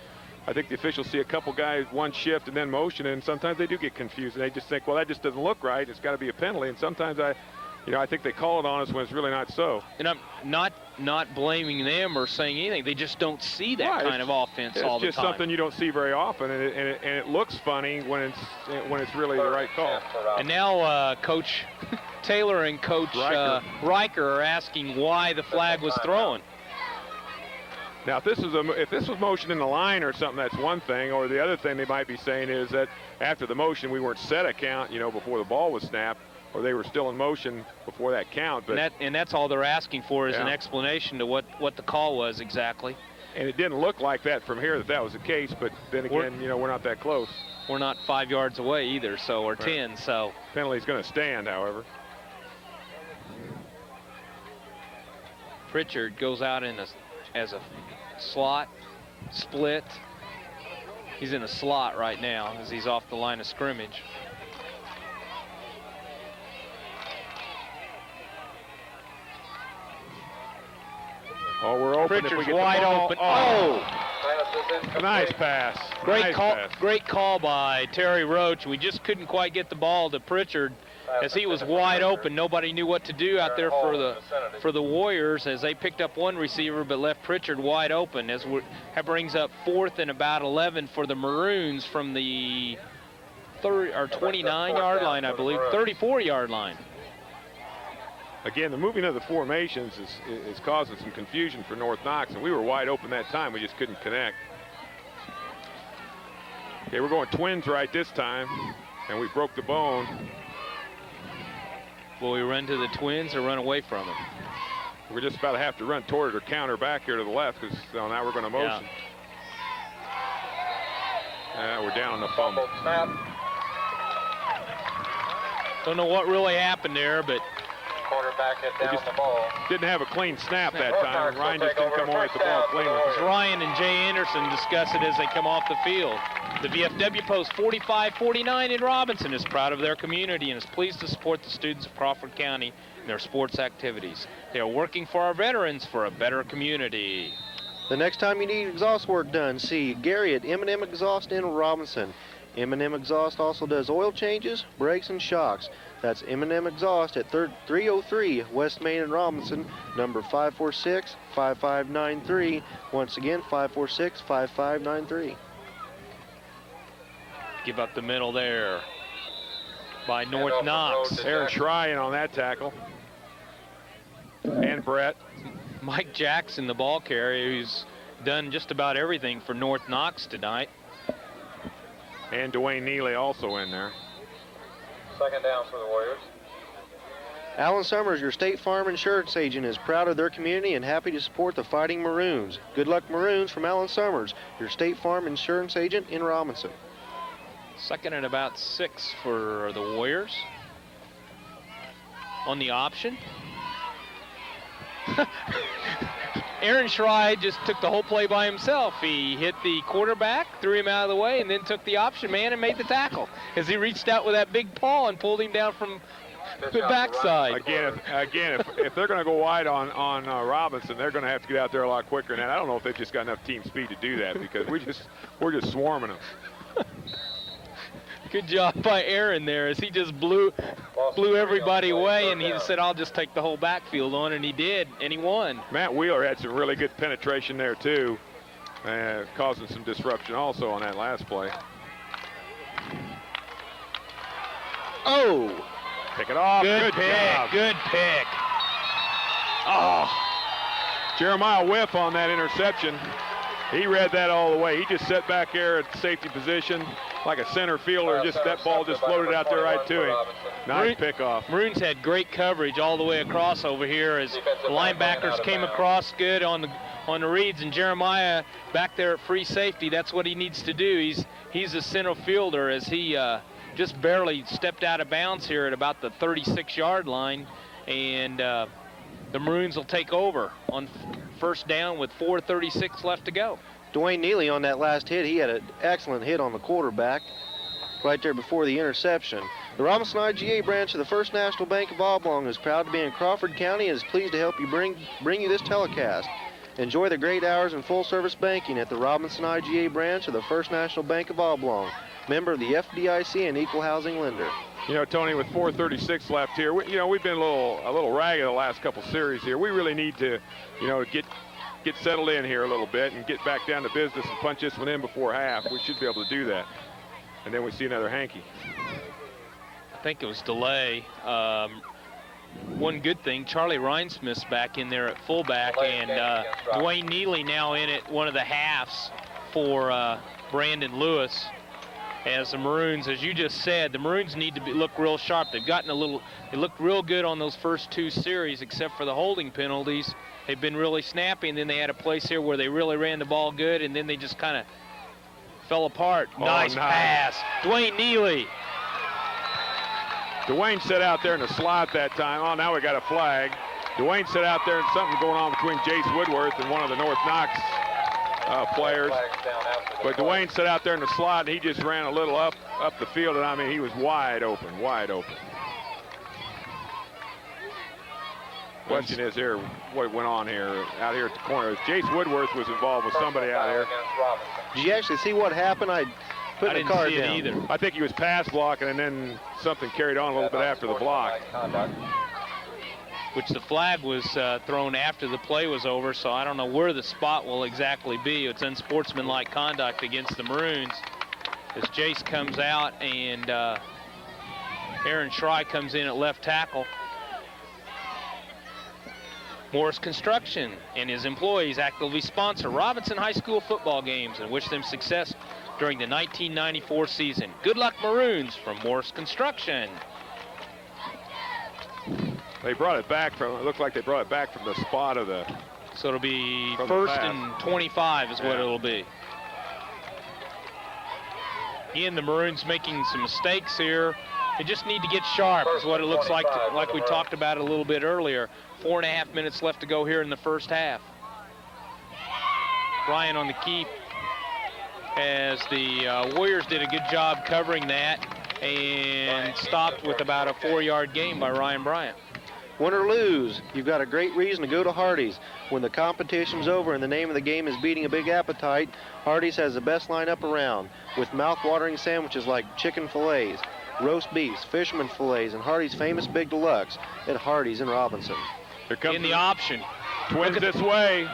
the officials see a couple guys, one shift and then motion, and sometimes they do get confused, and they just think, well, that just doesn't look right. It's got to be a penalty, and sometimes I think they call it on us when it's really not so. And I'm not blaming them or saying anything. They just don't see that kind of offense all the time. It's just something you don't see very often, and it looks funny when it's really the right call. And now Coach Taylor and Coach Riker are asking why the flag was thrown. Now, if this was motion in the line or something, that's one thing. Or the other thing they might be saying is that after the motion, we weren't set a count, before the ball was snapped, or they were still in motion before that count. But and that's all they're asking for is an explanation to what the call was exactly. And it didn't look like that from here that was the case. But then again, we're not that close. We're not 5 yards away either, or right. 10. So penalty's going to stand, however. Pritchard goes out as a slot, split. He's in a slot right now as he's off the line of scrimmage. Oh, we're open. Pritchard's wide open. Oh! Nice pass. Great call by Terry Roach. We just couldn't quite get the ball to Pritchard as he was wide open. Nobody knew what to do out there for the Warriors as they picked up one receiver but left Pritchard wide open. That brings up 4th and about 11 for the Maroons from the 29-yard line, I believe, 34-yard line. Again, the moving of the formations is causing some confusion for North Knox, and we were wide open that time. We just couldn't connect. Okay, we're going twins right this time, and we broke the bone. Will we run to the twins or run away from them? We're just about to have to run toward it or counter back here to the left, because now we're going to motion. Yeah, we're down on the fumble. Don't know what really happened there, but Quarterback hit down the ball. Didn't have a clean snap that time. Ryan just didn't come away with the ball cleanly. Ryan and Jay Anderson discuss it as they come off the field. The VFW Post 45-49 in Robinson is proud of their community and is pleased to support the students of Crawford County in their sports activities. They are working for our veterans for a better community. The next time you need exhaust work done, see Gary at M&M Exhaust in Robinson. M&M Exhaust also does oil changes, brakes, and shocks. That's M&M Exhaust at 303 West Main in Robinson, number 546-5593. Once again, 546-5593. Give up the middle there by North Knox. Aaron Schryan on that tackle. And Brett. Mike Jackson, the ball carrier, who's done just about everything for North Knox tonight. And Dwayne Neely also in there. Second down for the Warriors. Alan Summers, your State Farm insurance agent, is proud of their community and happy to support the Fighting Maroons. Good luck, Maroons, from Alan Summers, your State Farm insurance agent in Robinson. Second and about 6 for the Warriors. On the option. Aaron Schrey just took the whole play by himself. He hit the quarterback, threw him out of the way, and then took the option man and made the tackle as he reached out with that big paw and pulled him down from the backside. Again, if they're going to go wide on Robinson, they're going to have to get out there a lot quicker. And I don't know if they've just got enough team speed to do that because we're just swarming them. Good job by Aaron there as he just blew everybody away, and he said, I'll just take the whole backfield on, and he did, and he won. Matt Wheeler had some really good penetration there too, causing some disruption also on that last play. Oh! Pick it off. Good pick. Job. Good pick. Oh! Jeremiah Whiff on that interception. He read that all the way. He just sat back there at the safety position like a center fielder. That ball just floated out there right to him. Nice pickoff. Maroons had great coverage all the way across over here as the linebackers came across good on the reads, and Jeremiah back there at free safety. That's what he needs to do. He's a center fielder as he just barely stepped out of bounds here at about the 36-yard line, and the Maroons will take over on first down with 4:36 left to go. Dwayne Neely on that last hit, he had an excellent hit on the quarterback right there before the interception. The Robinson IGA branch of the First National Bank of Oblong is proud to be in Crawford County and is pleased to help you bring you this telecast. Enjoy the great hours and full-service banking at the Robinson IGA branch of the First National Bank of Oblong, member of the FDIC and equal housing lender. You know, Tony, with 4:36 left here, we've been a little ragged the last couple series here. We really need to, get settled in here a little bit and get back down to business and punch this one in before half. We should be able to do that. And then we see another hanky. I think it was delay. One good thing, Charlie Reinsmith's back in there at fullback, and Dwayne Neely now in at one of the halves for Brandon Lewis. As the Maroons, as you just said, the Maroons need to look real sharp. They looked real good on those first two series, except for the holding penalties. They've been really snappy, and then they had a place here where they really ran the ball good, and then they just kind of fell apart. Nice pass. Dwayne Neely. Dwayne set out there in the slot that time. Oh, now we got a flag. Dwayne sat out there and something going on between Jace Woodworth and one of the North Knox players. But Dwayne sat out there in the slot, and he just ran a little up the field, and I mean, he was wide open, wide open. Question is here, what went on here, out here at the corner? Jace Woodworth was involved with somebody out here. Did you actually see what happened? I put the card down. I didn't see it either. I think he was pass blocking, and then something carried on a little bit after the block. Which the flag was thrown after the play was over, so I don't know where the spot will exactly be. It's unsportsmanlike conduct against the Maroons as Jace comes out and Aaron Schrei comes in at left tackle. Morris Construction and his employees actively sponsor Robinson High School football games and wish them success during the 1994 season. Good luck, Maroons, from Morris Construction. They brought it back from, it looked like they brought it back from the spot of the... So it'll be From the first pass. and 25 is what it'll be. Again, the Maroons making some mistakes here. They just need to get sharp is what it looks like we talked about it a little bit earlier. 4.5 minutes left to go here in the first half. Ryan on the keep as the Warriors did a good job covering that and stopped with about a 4-yard gain by Ryan Bryant. Win or lose, you've got a great reason to go to Hardee's. When the competition's over and the name of the game is beating a big appetite, Hardee's has the best lineup around, with mouth-watering sandwiches like chicken fillets, roast beefs, fisherman fillets, and Hardee's famous Big Deluxe at Hardee's in Robinson. Here comes In the option. Twins this way.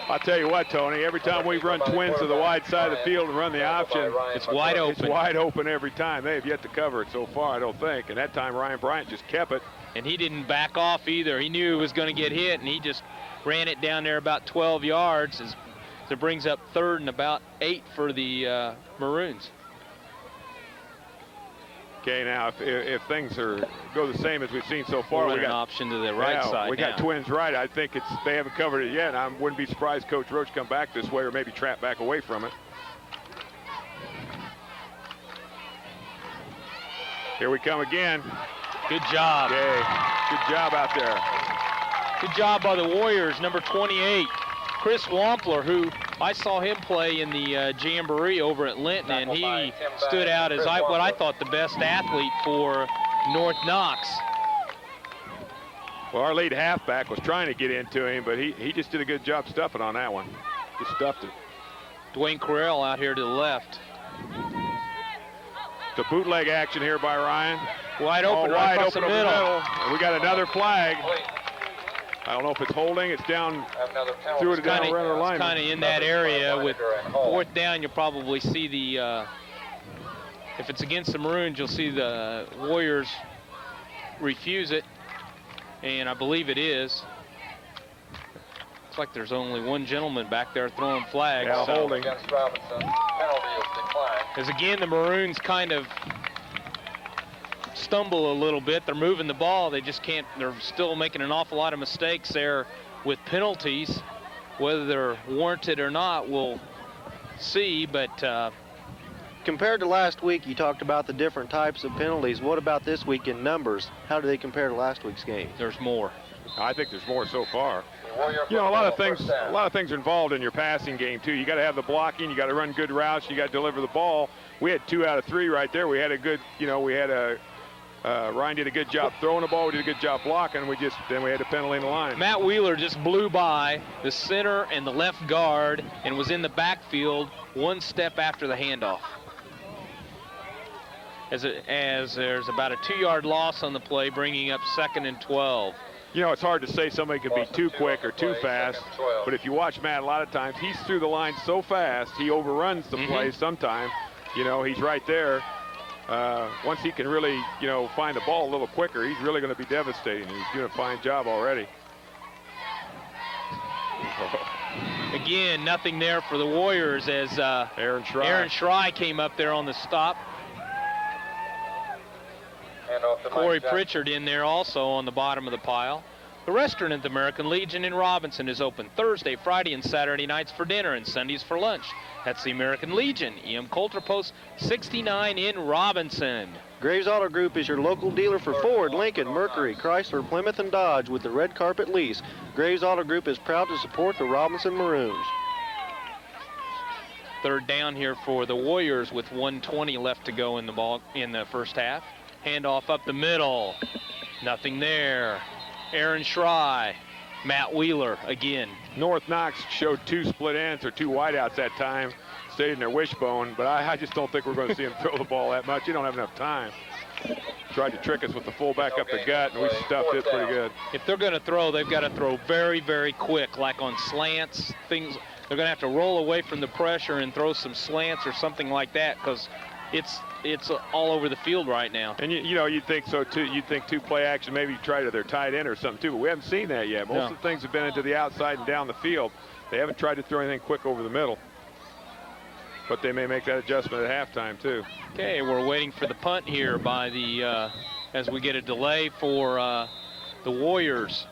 I'll tell you what, Tony, every time we run twins to the wide side of the field and run the option, It's wide it's open. wide open every time. They have yet to cover it so far, I don't think. And that time, Ryan Bryant just kept it. And he didn't back off either. He knew he was going to get hit, and he just ran it down there about 12 yards. As it brings up 3rd and about 8 for the Maroons. Okay, now if things go the same as we've seen so far, We'll we run an got option to the right side we got now. twins right. I think they haven't covered it yet. I wouldn't be surprised Coach Roach come back this way or maybe trap back away from it. Here we come again. Good job. Okay, good job out there. Good job by the Warriors, number 28, Chris Wampler, who I saw him play in the Jamboree over at Linton, and he stood out as what I thought the best athlete for North Knox. Well, our lead halfback was trying to get into him, but he just did a good job stuffing on that one. Just stuffed it. Dwayne Carrell out here to the left. The bootleg action here by Ryan. Wide open, right wide across open the over middle. And we got another flag. I don't know if it's holding. It's down. Threw it down around our line. Kind of in that area with 4th down. You'll probably see the, if it's against the Maroons, you'll see the Warriors refuse it, and I believe it is. Looks like there's only one gentleman back there throwing flags. Yeah, holding. Against Robinson, penalty is declined. As again, the Maroons kind of stumble a little bit. They're moving the ball. They just can't. They're still making an awful lot of mistakes there with penalties. Whether they're warranted or not, we'll see. But Compared to last week, you talked about the different types of penalties. What about this week in numbers? How do they compare to last week's game? there's more. I think there's more so far. You know, a lot of things are involved in your passing game too. You got to have the blocking. You got to run good routes. You got to deliver the ball. We had 2 out of 3 right there. We had a good. Ryan did a good job throwing the ball. We did a good job blocking. Then we had a penalty in the line. Matt Wheeler just blew by the center and the left guard and was in the backfield 1 step after the handoff. As there's about a 2-yard loss on the play, bringing up 2nd and 12. You know, it's hard to say somebody could be too quick or too fast, but if you watch Matt, a lot of times he's through the line so fast he overruns the play sometimes. You know, he's right there. Once he can really, find the ball a little quicker, he's really going to be devastating. He's doing a fine job already. Again, nothing there for the Warriors as Aaron Schrei came up there on the stop. Corey Pritchard in there also on the bottom of the pile. The restaurant at the American Legion in Robinson is open Thursday, Friday, and Saturday nights for dinner and Sundays for lunch. That's the American Legion, E.M. Coulter Post 69 in Robinson. Graves Auto Group is your local dealer for Ford, Lincoln, Mercury, Chrysler, Plymouth, and Dodge with the red carpet lease. Graves Auto Group is proud to support the Robinson Maroons. Third down here for the Warriors with 1:20 left to go in the first half. Handoff up the middle. Nothing there. Aaron Schrei, Matt Wheeler again. North Knox showed 2 split ends or 2 wideouts that time, stayed in their wishbone, but I just don't think we're going to see him throw the ball that much. You don't have enough time. Tried to trick us with the fullback up the gut, and we stuffed it pretty good. If they're going to throw, they've got to throw very, very quick, like on slants. They're going to have to roll away from the pressure and throw some slants or something like that, because it's all over the field right now. And you'd think so too. You'd think 2 play action, maybe try to their tight end or something too, but we haven't seen that yet. Most of the things have been into the outside and down the field. They haven't tried to throw anything quick over the middle. But they may make that adjustment at halftime too. Okay, we're waiting for the punt here by the as we get a delay for the Warriors.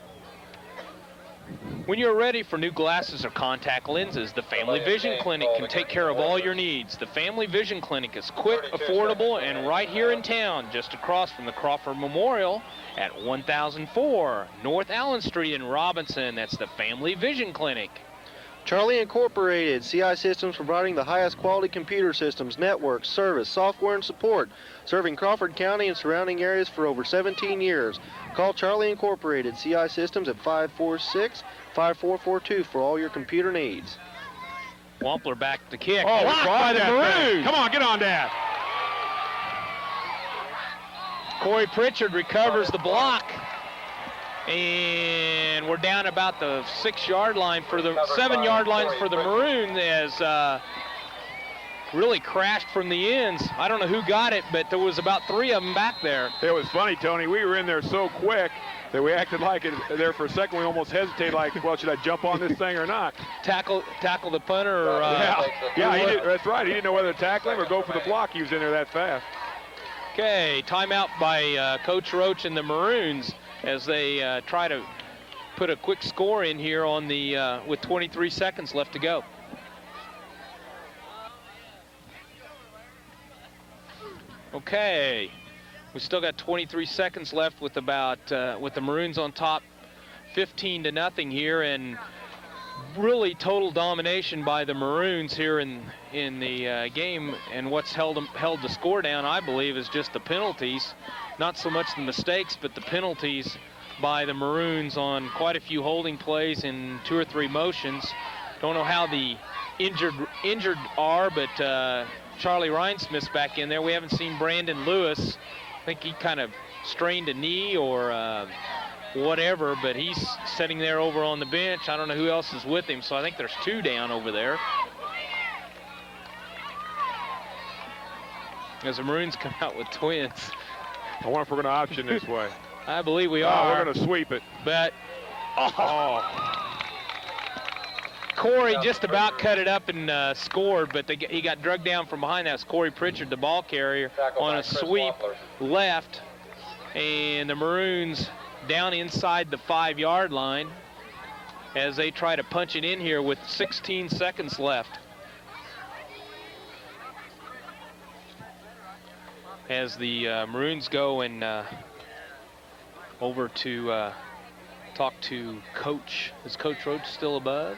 When you're ready for new glasses or contact lenses, the Family Vision Clinic can take care of all your needs. The Family Vision Clinic is quick, affordable, and right here in town, just across from the Crawford Memorial at 1004 North Allen Street in Robinson. That's the Family Vision Clinic. Charlie Incorporated, CI Systems providing the highest quality computer systems, networks, service, software, and support, serving Crawford County and surrounding areas for over 17 years. Call Charlie Incorporated, CI Systems at 546-5442 for all your computer needs. Wampler back to kick. Oh, blocked by the Maroons. Come on, get on that. Corey Pritchard recovers the block. And we're down about the 6-yard line for the 7-yard lines for the Maroons as really crashed from the ends. I don't know who got it, but there was about 3 of them back there. It was funny, Tony. We were in there so quick that we acted like it there for a second. We almost hesitated, like, well, should I jump on this thing or not? Tackle the punter. Or, that's right. He didn't know whether to tackle him or go for the block. He was in there that fast. Okay, timeout by Coach Roach and the Maroons as they try to put a quick score in here on the with 23 seconds left to go. Okay, we still got 23 seconds left with about with the Maroons on top, 15-0 here, and really total domination by the Maroons here in the game. And what's held the score down, I believe, is just the penalties. Not so much the mistakes, but the penalties by the Maroons on quite a few holding plays and 2 or 3 motions. Don't know how the injured are, but Charlie Rhinesmith's back in there. We haven't seen Brandon Lewis. I think he kind of strained a knee or whatever, but he's sitting there over on the bench. I don't know who else is with him, so I think there's 2 down over there. As the Maroons come out with twins. I wonder if we're going to option this way. I believe we are. We're going to sweep it. But Corey just about cut it up and scored, but he got drugged down from behind. That's Corey Pritchard, the ball carrier, on a sweep left. And the Maroons down inside the 5-yard line as they try to punch it in here with 16 seconds left. As the Maroons go and over to talk to Coach. Is Coach Roach still above?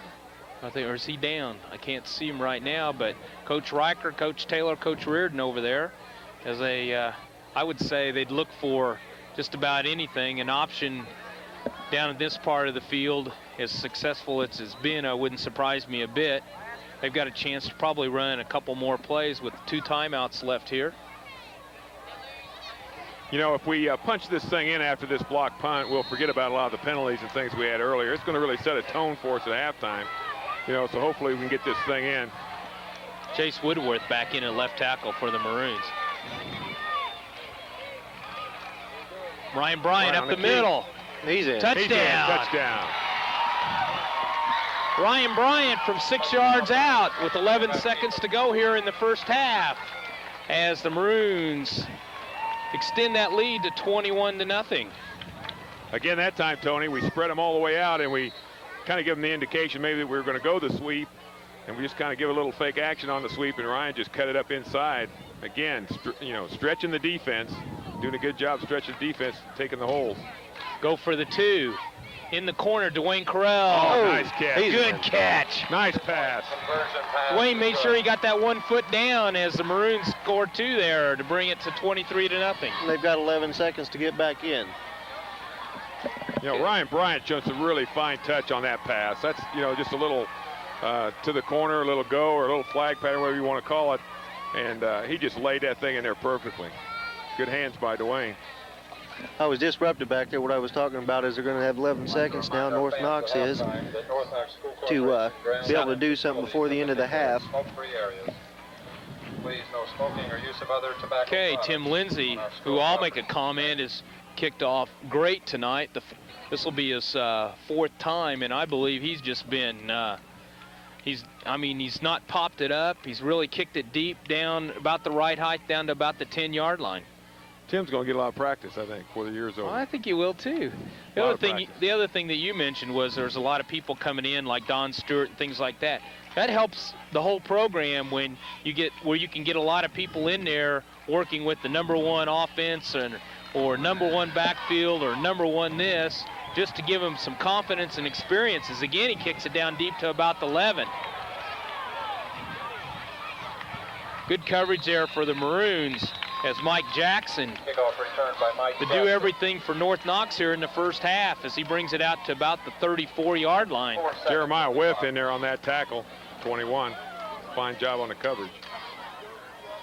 I think, or is he down? I can't see him right now, but Coach Riker, Coach Taylor, Coach Reardon over there, as they, I would say they'd look for just about anything. An option down in this part of the field, as successful as it's been, wouldn't surprise me a bit. They've got a chance to probably run a couple more plays with 2 timeouts left here. You know, if we punch this thing in after this block punt, we'll forget about a lot of the penalties and things we had earlier. It's going to really set a tone for us at halftime. You know, so hopefully we can get this thing in. Chase Woodworth back in at left tackle for the Maroons. Ryan Bryant up the middle. He's in. Touchdown. He's in. Touchdown. Ryan Bryant from 6 yards out with 11 seconds to go here in the first half as the Maroons extend that lead to 21-0. Again, that time, Tony, we spread them all the way out and we kind of give them the indication maybe that we were going to go the sweep, and we just kind of give a little fake action on the sweep, and Ryan just cut it up inside. again, stretching the defense, doing a good job stretching the defense, taking the holes. Go for the 2. In the corner, Dwayne Carell. Oh, nice catch. Good catch. Nice pass. Dwayne made sure he got that 1 foot down as the Maroons scored 2 there to bring it to 23-0. They've got 11 seconds to get back in. Ryan Bryant showed some really fine touch on that pass. That's, just a little to the corner, a little go, or a little flag pattern, whatever you want to call it. And he just laid that thing in there perfectly. Good hands by Dwayne. I was disrupted back there. What I was talking about is they're going to have 11 seconds now, North Knox is, to be able to do something before the end of the half. Please, no smoking or use of other tobacco. Okay, Tim Lindsay, who I'll make a comment, is kicked off great tonight. This will be his 4th time, and I believe he's just been, he's not popped it up. He's really kicked it deep down about the right height, down to about the 10-yard line. Tim's going to get a lot of practice, I think, before the year's over. Well, I think he will too. The other thing that you mentioned was there's a lot of people coming in like Don Stewart and things like that. That helps the whole program when you can get a lot of people in there working with the #1 offense or #1 backfield or #1 this, just to give them some confidence and experiences. Again, he kicks it down deep to about the 11. Good coverage there for the Maroons as Mike Jackson to do everything for North Knox here in the first half as he brings it out to about the 34-yard line. Jeremiah Whiff in there on that tackle, 21. Fine job on the coverage.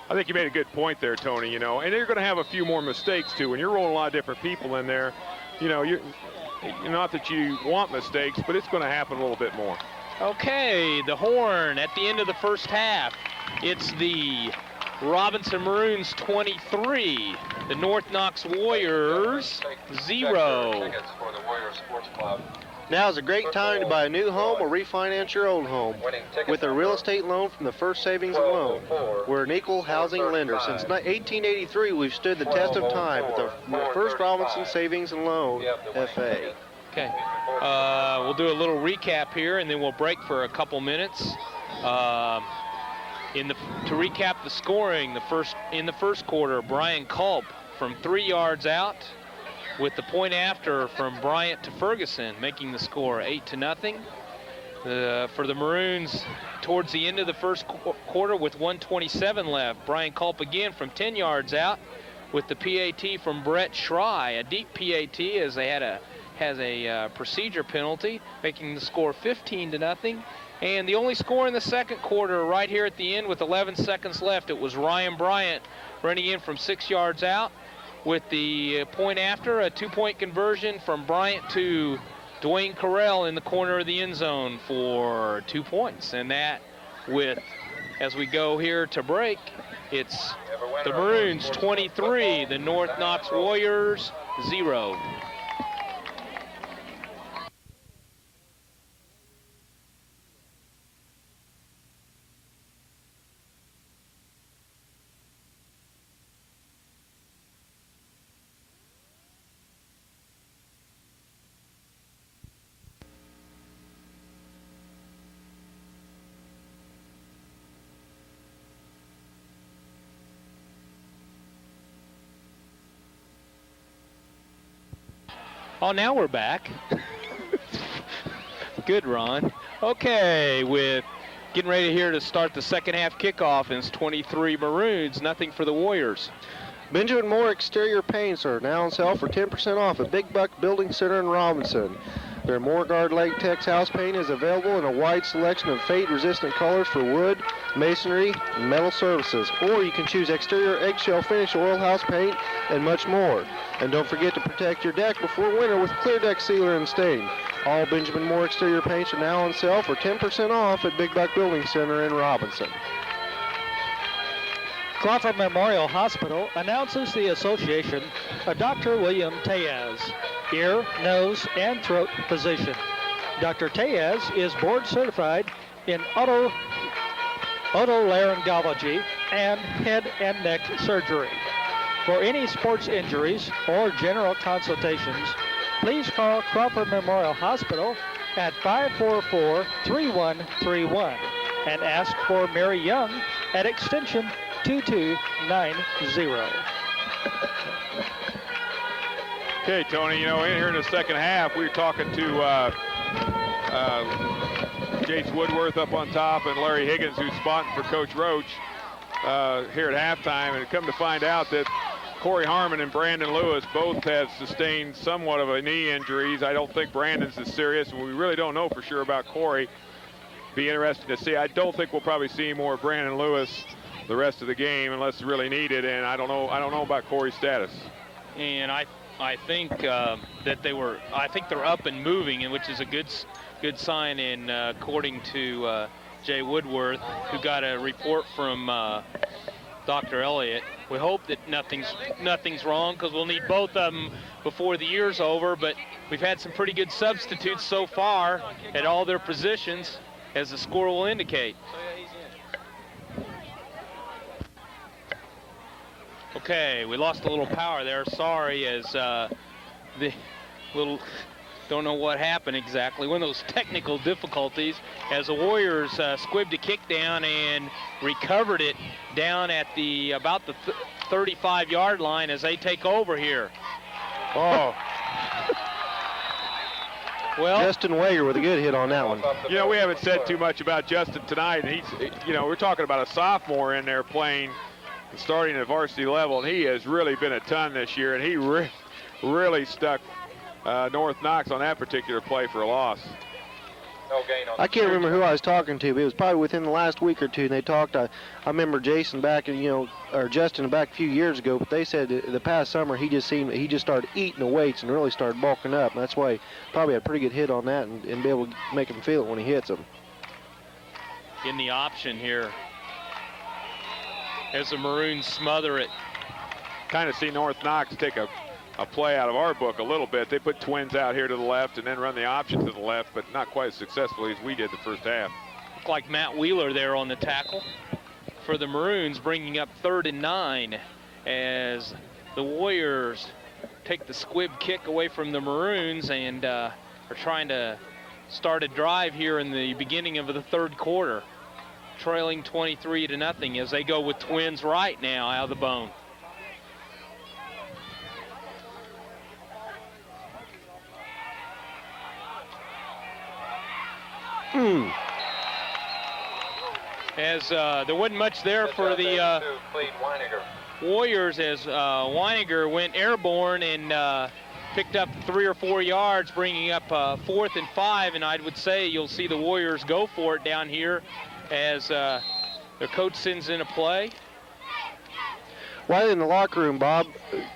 I think you made a good point there, Tony, and you're going to have a few more mistakes too. When you're rolling a lot of different people in there, you're not that you want mistakes, but it's going to happen a little bit more. Okay, the horn at the end of the first half. It's the Robinson Maroons 23, the North Knox Warriors 0. Now is a great time to buy a new home or refinance your old home with a real estate loan from the First Savings and Loan. We're an equal housing lender. Since 1883, we've stood the test of time with the First Robinson Savings and Loan, FA. Okay, we'll do a little recap here, and then we'll break for a couple minutes. To recap the scoring, in the first quarter, Brian Culp from 3 yards out, with the point after from Bryant to Ferguson, making the score 8-0. For the Maroons, towards the end of the first quarter, with 1:27 left, Brian Culp again from 10 yards out, with the PAT from Brett Schrei, a deep PAT as they has a procedure penalty, making the score 15-0. And the only score in the second quarter, right here at the end with 11 seconds left, it was Ryan Bryant running in from 6 yards out with the point after, a 2-point conversion from Bryant to Dwayne Carell in the corner of the end zone for 2 points. And that as we go here to break, it's the Maroons 23, the North Knox Warriors 0. Oh, now we're back. Good, Ron. Okay, with getting ready here to start the second half kickoff, and it's 23 Maroons, nothing for the Warriors. Benjamin Moore exterior paints are now on sale for 10% off at Big Buck Building Center in Robinson. Their Moorguard latex house paint is available in a wide selection of fade-resistant colors for wood, masonry, and metal surfaces. Or you can choose exterior eggshell finish oil house paint and much more. And don't forget to protect your deck before winter with Clear Deck Sealer and Stain. All Benjamin Moore exterior paints are now on sale for 10% off at Big Buck Building Center in Robinson. Crawford Memorial Hospital announces the association of Dr. William Tellez, ear, nose, and throat physician. Dr. Tellez is board certified in otolaryngology and head and neck surgery. For any sports injuries or general consultations, please call Crawford Memorial Hospital at 544-3131 and ask for Mary Young at extension 2290. Okay, Tony, in here in the second half, we were talking to Jace Woodworth up on top and Larry Higgins, who's spotting for Coach Roach here at halftime, and come to find out that Corey Harmon and Brandon Lewis both have sustained somewhat of a knee injuries. I don't think Brandon's as serious, and we really don't know for sure about Corey. Be interesting to see. I don't think we'll probably see more of Brandon Lewis the rest of the game unless really needed, and I don't know about Corey's status. And I think that I think they're up and moving, and which is a good sign. And according to Jay Woodworth, who got a report from Dr. Elliott, we hope that nothing's wrong, because we'll need both of them before the year's over. But we've had some pretty good substitutes so far at all their positions, as the score will indicate. Okay, we lost a little power there. Sorry, as don't know what happened exactly. One of those technical difficulties, as the Warriors squibbed a kick down and recovered it down at about the 35-yard line as they take over here. Oh. Well, Justin Wager with a good hit on that one. We haven't said too much about Justin tonight. We're talking about a sophomore in there playing, starting at varsity level, and he has really been a ton this year, and he really stuck North Knox on that particular play for a loss. No gain on I can't remember who I was talking to, but it was probably within the last week or two, and they talked. I remember Jason back, or Justin back a few years ago, but they said the past summer he just started eating the weights and really started bulking up, and that's why he probably had a pretty good hit on that and be able to make him feel it when he hits them. In the option here, as the Maroons smother it. Kind of see North Knox take a play out of our book a little bit. They put twins out here to the left and then run the option to the left, but not quite as successfully as we did the first half. Looked like Matt Wheeler there on the tackle for the Maroons, bringing up 3rd and 9 as the Warriors take the squib kick away from the Maroons and are trying to start a drive here in the beginning of the third quarter, trailing 23-0 as they go with twins right now out of the bone. As there wasn't much there for the Warriors, as Weiniger went airborne and picked up 3 or 4 yards, bringing up 4th and 5, and I would say you'll see the Warriors go for it down here as their coach sends in a play. While in the locker room, Bob,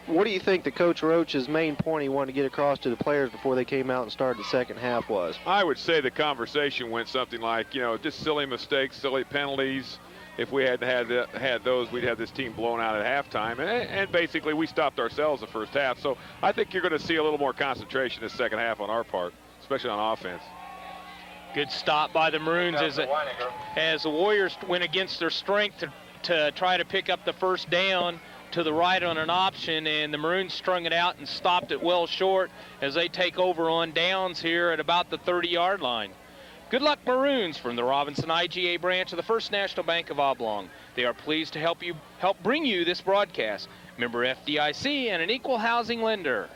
what do you think the Coach Roach's main point he wanted to get across to the players before they came out and started the second half was? I would say the conversation went something like, just silly mistakes, silly penalties. If we had had those, we'd have this team blown out at halftime. And basically, we stopped ourselves the first half. So I think you're going to see a little more concentration in the second half on our part, especially on offense. Good stop by the Maroons as the Warriors went against their strength to try to pick up the first down to the right on an option, and the Maroons strung it out and stopped it well short as they take over on downs here at about the 30-yard line. Good luck, Maroons, from the Robinson IGA branch of the First National Bank of Oblong. They are pleased to help bring you this broadcast. Member FDIC and an equal housing lender.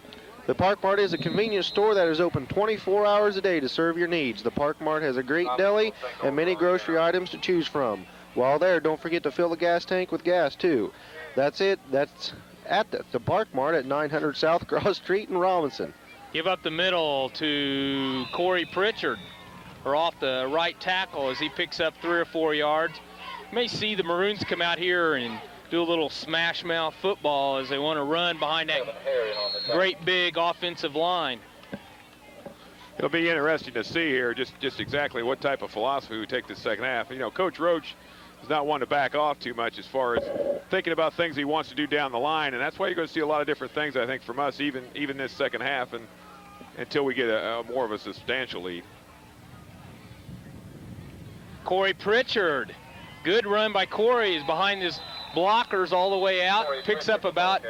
The Park Mart is a convenience store that is open 24 hours a day to serve your needs. The Park Mart has a great deli and many grocery items to choose from. While there, don't forget to fill the gas tank with gas, too. That's it. That's at the Park Mart at 900 South Cross Street in Robinson. Give up the middle to Corey Pritchard, or off the right tackle as he picks up 3 or 4 yards. You may see the Maroons come out here and do a little smash mouth football as they want to run behind that great big offensive line. It'll be interesting to see here just exactly what type of philosophy we take this second half. Coach Roach is not one to back off too much as far as thinking about things he wants to do down the line, and that's why you're going to see a lot of different things, I think, from us even this second half and until we get a more of a substantial lead. Corey Pritchard, good run by Corey. He's behind his blockers all the way out, picks up about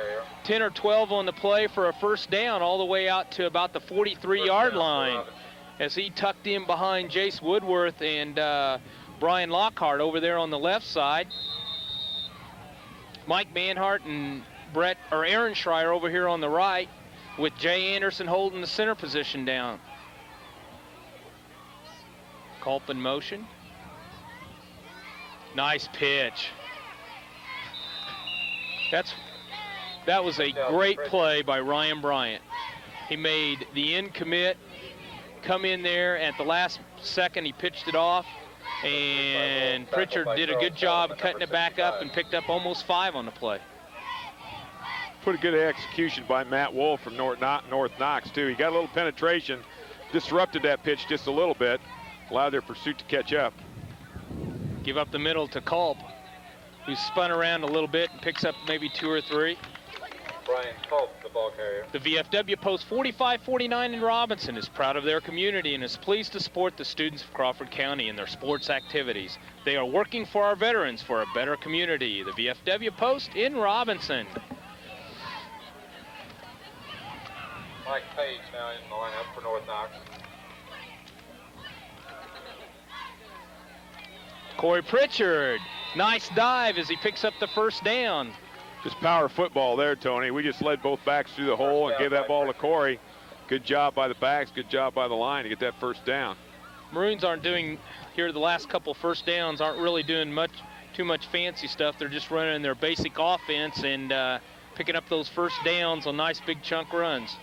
10 or 12 on the play for a first down all the way out to about the 43-yard line as he tucked in behind Jace Woodworth and Brian Lockhart over there on the left side. Mike Manhart and Aaron Schreier over here on the right, with Jay Anderson holding the center position down. Culp in motion. Nice pitch. That was a great play by Ryan Bryant. He made the in commit, come in there at the last second, he pitched it off, and Pritchard did a good job cutting it back up and picked up almost 5 on the play. Pretty good execution by Matt Wolf from North Knox, too. He got a little penetration, disrupted that pitch just a little bit, allowed their pursuit to catch up. Give up the middle to Culp, who spun around a little bit and picks up maybe 2 or 3. Brian Culp, the ball carrier. The VFW Post 4549 in Robinson is proud of their community and is pleased to support the students of Crawford County in their sports activities. They are working for our veterans for a better community. The VFW Post in Robinson. Mike Page now in the lineup for North Knox. Corey Pritchard, nice dive as he picks up the first down. Just power football there, Tony. We just led both backs through the hole and gave that ball to Corey. Good job by the backs, good job by the line to get that first down. Maroons aren't doing, here the last couple first downs, aren't really doing too much fancy stuff. They're just running their basic offense and picking up those first downs on nice big chunk runs.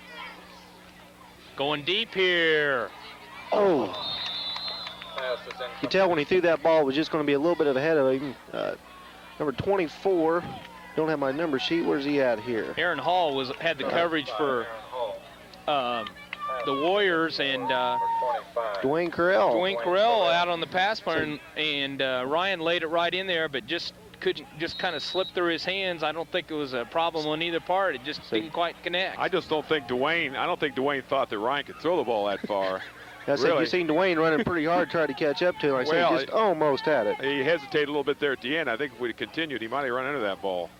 Going deep here. Oh. You tell when he threw that ball, it was just going to be a little bit of ahead of him. Number 24. Don't have my number sheet. Where's he at here? Aaron Hall had the coverage for the Warriors, and Dwayne Carell. Dwayne Carell out on the pass plan, and Ryan laid it right in there, but just kind of slipped through his hands. I don't think it was a problem on either part. It just didn't quite connect. I don't think Dwayne thought that Ryan could throw the ball that far. That's really. You've seen Dwayne running pretty hard, trying to catch up to him. He just almost had it. He hesitated a little bit there at the end. I think if we'd continued, he might have run into that ball.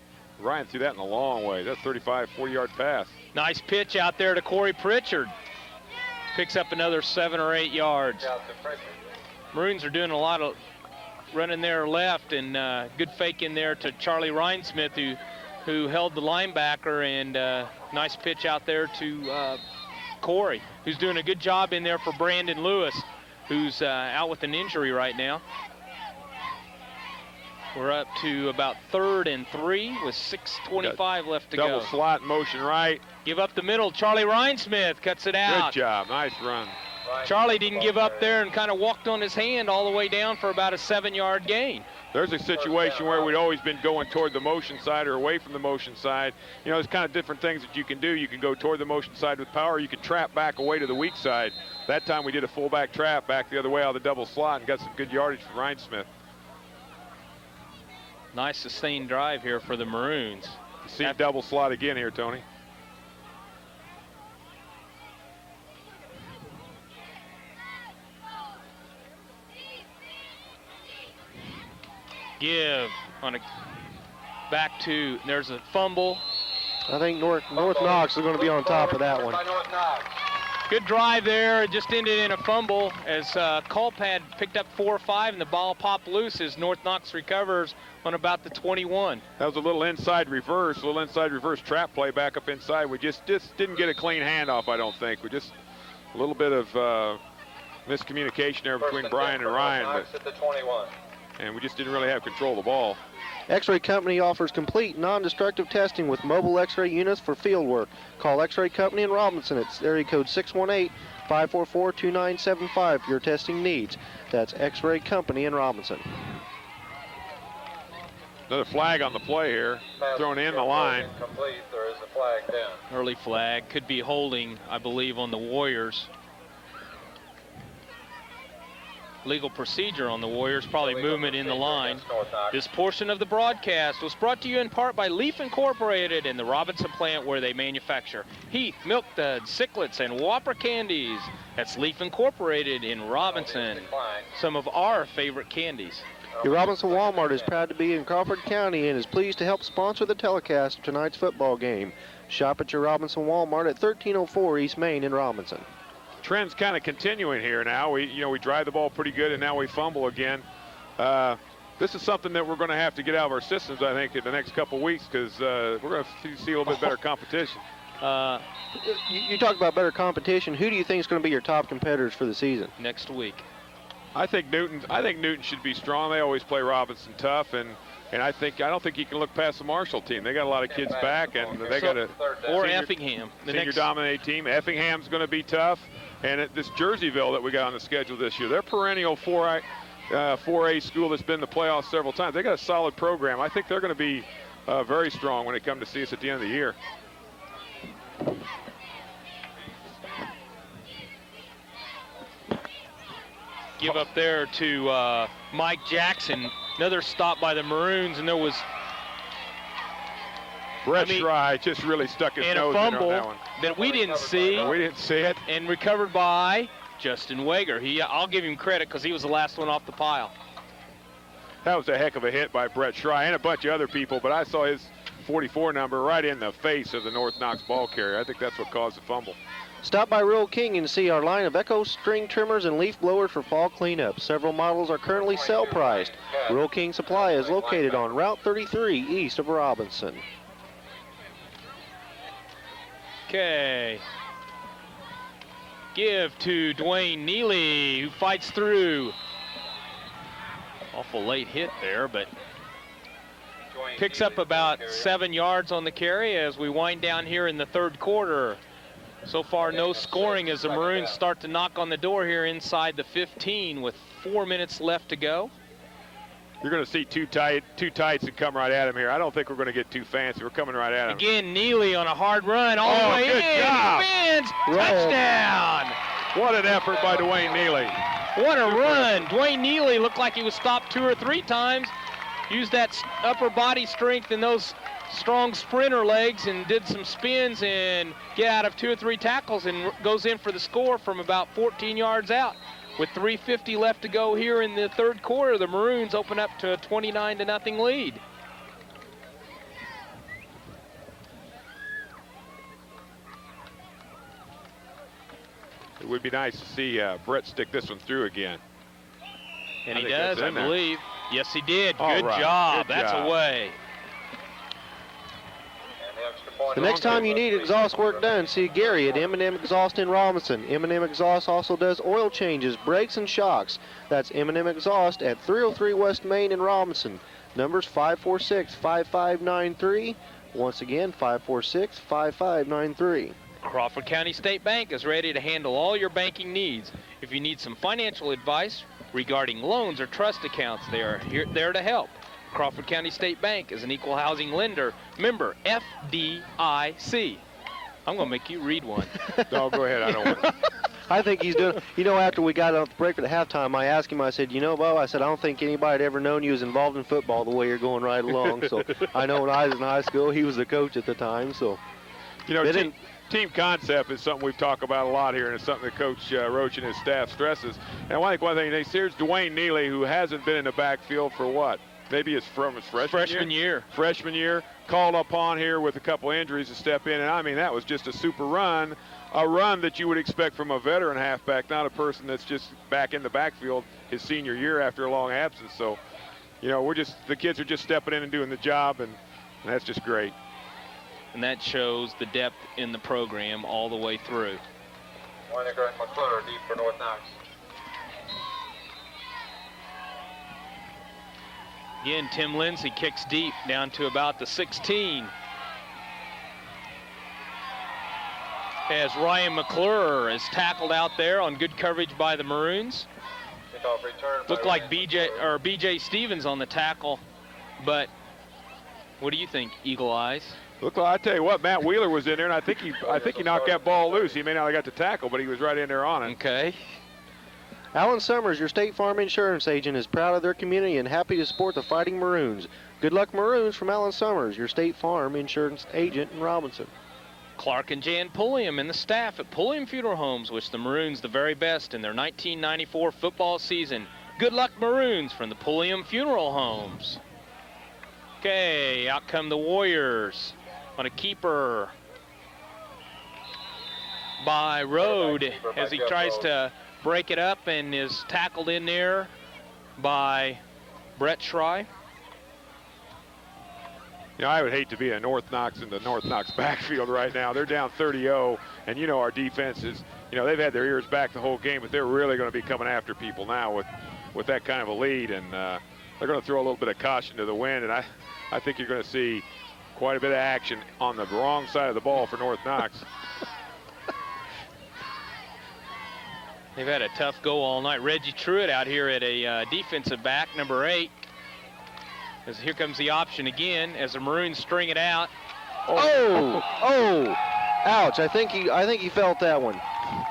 Ryan threw that in a long way. That's 35, 40-yard pass. Nice pitch out there to Corey Pritchard. Picks up another 7 or 8 yards. Maroons are doing a lot of running there left, and good fake in there to Charlie Rhinesmith, who held the linebacker, and nice pitch out there to Corey, who's doing a good job in there for Brandon Lewis, who's out with an injury right now. We're up to about 3rd and 3 with 6:25 left to go. Double slot, motion right. Give up the middle. Charlie Rhinesmith cuts it out. Good job. Nice run. Charlie didn't give up there and kind of walked on his hand all the way down for about a 7-yard gain. There's a situation where we'd always been going toward the motion side or away from the motion side. You know, there's kind of different things that you can do. You can go toward the motion side with power. You can trap back away to the weak side. That time we did a fullback trap back the other way out of the double slot and got some good yardage from Rhinesmith. Nice sustained drive here for the Maroons. See double slot again here, Tony. Give on a back to, there's a fumble. I think North Knox is going to be on top of that one. Good drive there. It just ended in a fumble as Culp had picked up 4 or 5 and the ball popped loose as North Knox recovers on about the 21. That was a little inside reverse trap play back up inside. We just didn't get a clean handoff, I don't think. We just a little bit of miscommunication there between Brian and Ryan. And we just didn't really have control of the ball. X-Ray Company offers complete non-destructive testing with mobile X-ray units for field work. Call X-Ray Company in Robinson. It's area code 618-544-2975 for your testing needs. That's X-Ray Company in Robinson. Another flag on the play here, thrown in the line. There is a flag down. Early flag, could be holding, I believe, on the Warriors. Legal procedure on the Warriors, probably movement in the line. This portion of the broadcast was brought to you in part by Leaf Incorporated and the Robinson plant where they manufacture Heath, Milk Duds, Sicklets, and Whopper candies. That's Leaf Incorporated in Robinson. Some of our favorite candies. Your Robinson Walmart is proud to be in Crawford County and is pleased to help sponsor the telecast of tonight's football game. Shop at your Robinson Walmart at 1304 East Main in Robinson. Trend's kind of continuing here now. We drive the ball pretty good, and now we fumble again. this is something that we're going to have to get out of our systems, I think, in the next couple weeks, because we're going to see a little bit better competition. You talked about better competition. Who do you think is going to be your top competitors for the season? Next week. I think Newton should be strong. They always play Robinson tough, and I don't think you can look past the Marshall team. They got a lot of kids back, and they got or Effingham, the senior dominated team. Effingham's going to be tough, and this Jerseyville that we got on the schedule this year, they're perennial 4A school that's been in the playoffs several times. They got a solid program. I think they're going to be very strong when they come to see us at the end of the year. Give up there to Mike Jackson. Another stop by the Maroons, and there was Brett Schrei just really stuck his nose in on that one. That we didn't see. We didn't see it. And recovered by Justin Wager. I'll give him credit because he was the last one off the pile. That was a heck of a hit by Brett Schrei and a bunch of other people, but I saw his 44 number right in the face of the North Knox ball carrier. I think that's what caused the fumble. Stop by Rural King and see our line of Echo string trimmers and leaf blowers for fall cleanup. Several models are currently sale priced. Rural King Supply is located on Route 33 east of Robinson. Okay. Give to Dwayne Neely, who fights through. Awful late hit there, but picks up about 7 yards on the carry as we wind down here in the third quarter. So far, no scoring as the Maroons start to knock on the door here inside the 15 with 4 minutes left to go. You're going to see two tights that come right at him here. I don't think we're going to get too fancy. We're coming right at him. Again, Neely on a hard run all the way good in. job. Spins, touchdown. What an effort by Dwayne Neely. What a run. Dwayne Neely looked like he was stopped 2 or 3 times. Used that upper body strength and those strong sprinter legs and did some spins and get out of 2 or 3 tackles and goes in for the score from about 14 yards out. With 3:50 left to go here in the third quarter, the Maroons open up to a 29-0 lead. It would be nice to see Brett stick this one through again. And he does, I believe. Yes, he did. Good right. job. Good That's job. away. The next time you need exhaust work done, see Gary at M&M Exhaust in Robinson. M&M Exhaust also does oil changes, brakes, and shocks. That's M&M Exhaust at 303 West Main in Robinson. Numbers 546-5593. Once again, 546-5593. Crawford County State Bank is ready to handle all your banking needs. If you need some financial advice regarding loans or trust accounts, they are there to help. Crawford County State Bank is an equal housing lender, member FDIC. I'm going to make you read one. No, go ahead. I don't want to. I think he's doing, after we got off the break at halftime, I asked him, I said, Bo, I don't think anybody had ever known you was involved in football the way you're going right along. So I know when I was in high school, he was the coach at the time. So, team concept is something we've talked about a lot here, and it's something that Coach Roach and his staff stresses. And I think one thing, here's Dwayne Neely, who hasn't been in the backfield for what? Maybe it's from his freshman year. Freshman year, called upon here with a couple injuries to step in, and I mean, that was just a super run, a run that you would expect from a veteran halfback, not a person that's just back in the backfield his senior year after a long absence. So, the kids are just stepping in and doing the job, and that's just great. And that shows the depth in the program all the way through. Winiger and McClure deep for North Knox. Again, Tim Lindsay kicks deep down to about the 16. As Ryan McClure is tackled out there on good coverage by the Maroons. Looked like BJ Stevens on the tackle, but what do you think, Eagle Eyes? Look, I tell you what, Matt Wheeler was in there, and I think he knocked that ball loose. He may not have got the tackle, but he was right in there on it. Okay. Alan Summers, your State Farm insurance agent, is proud of their community and happy to support the Fighting Maroons. Good luck, Maroons, from Alan Summers, your State Farm insurance agent in Robinson. Clark and Jan Pulliam and the staff at Pulliam Funeral Homes wish the Maroons the very best in their 1994 football season. Good luck, Maroons, from the Pulliam Funeral Homes. Okay, out come the Warriors on a keeper by Rode as he tries to break it up and is tackled in there by Brett Schrei. You know, I would hate to be a North Knox in the North Knox backfield right now. They're down 30-0, and you know our defense is, you know, they've had their ears back the whole game, but they're really going to be coming after people now with that kind of a lead, and they're going to throw a little bit of caution to the wind, and I think you're going to see quite a bit of action on the wrong side of the ball for North Knox. They've had a tough go all night. Reggie Truitt out here at a defensive back, number 8. As here comes the option again as the Maroons string it out. Oh, ouch! I think he felt that one.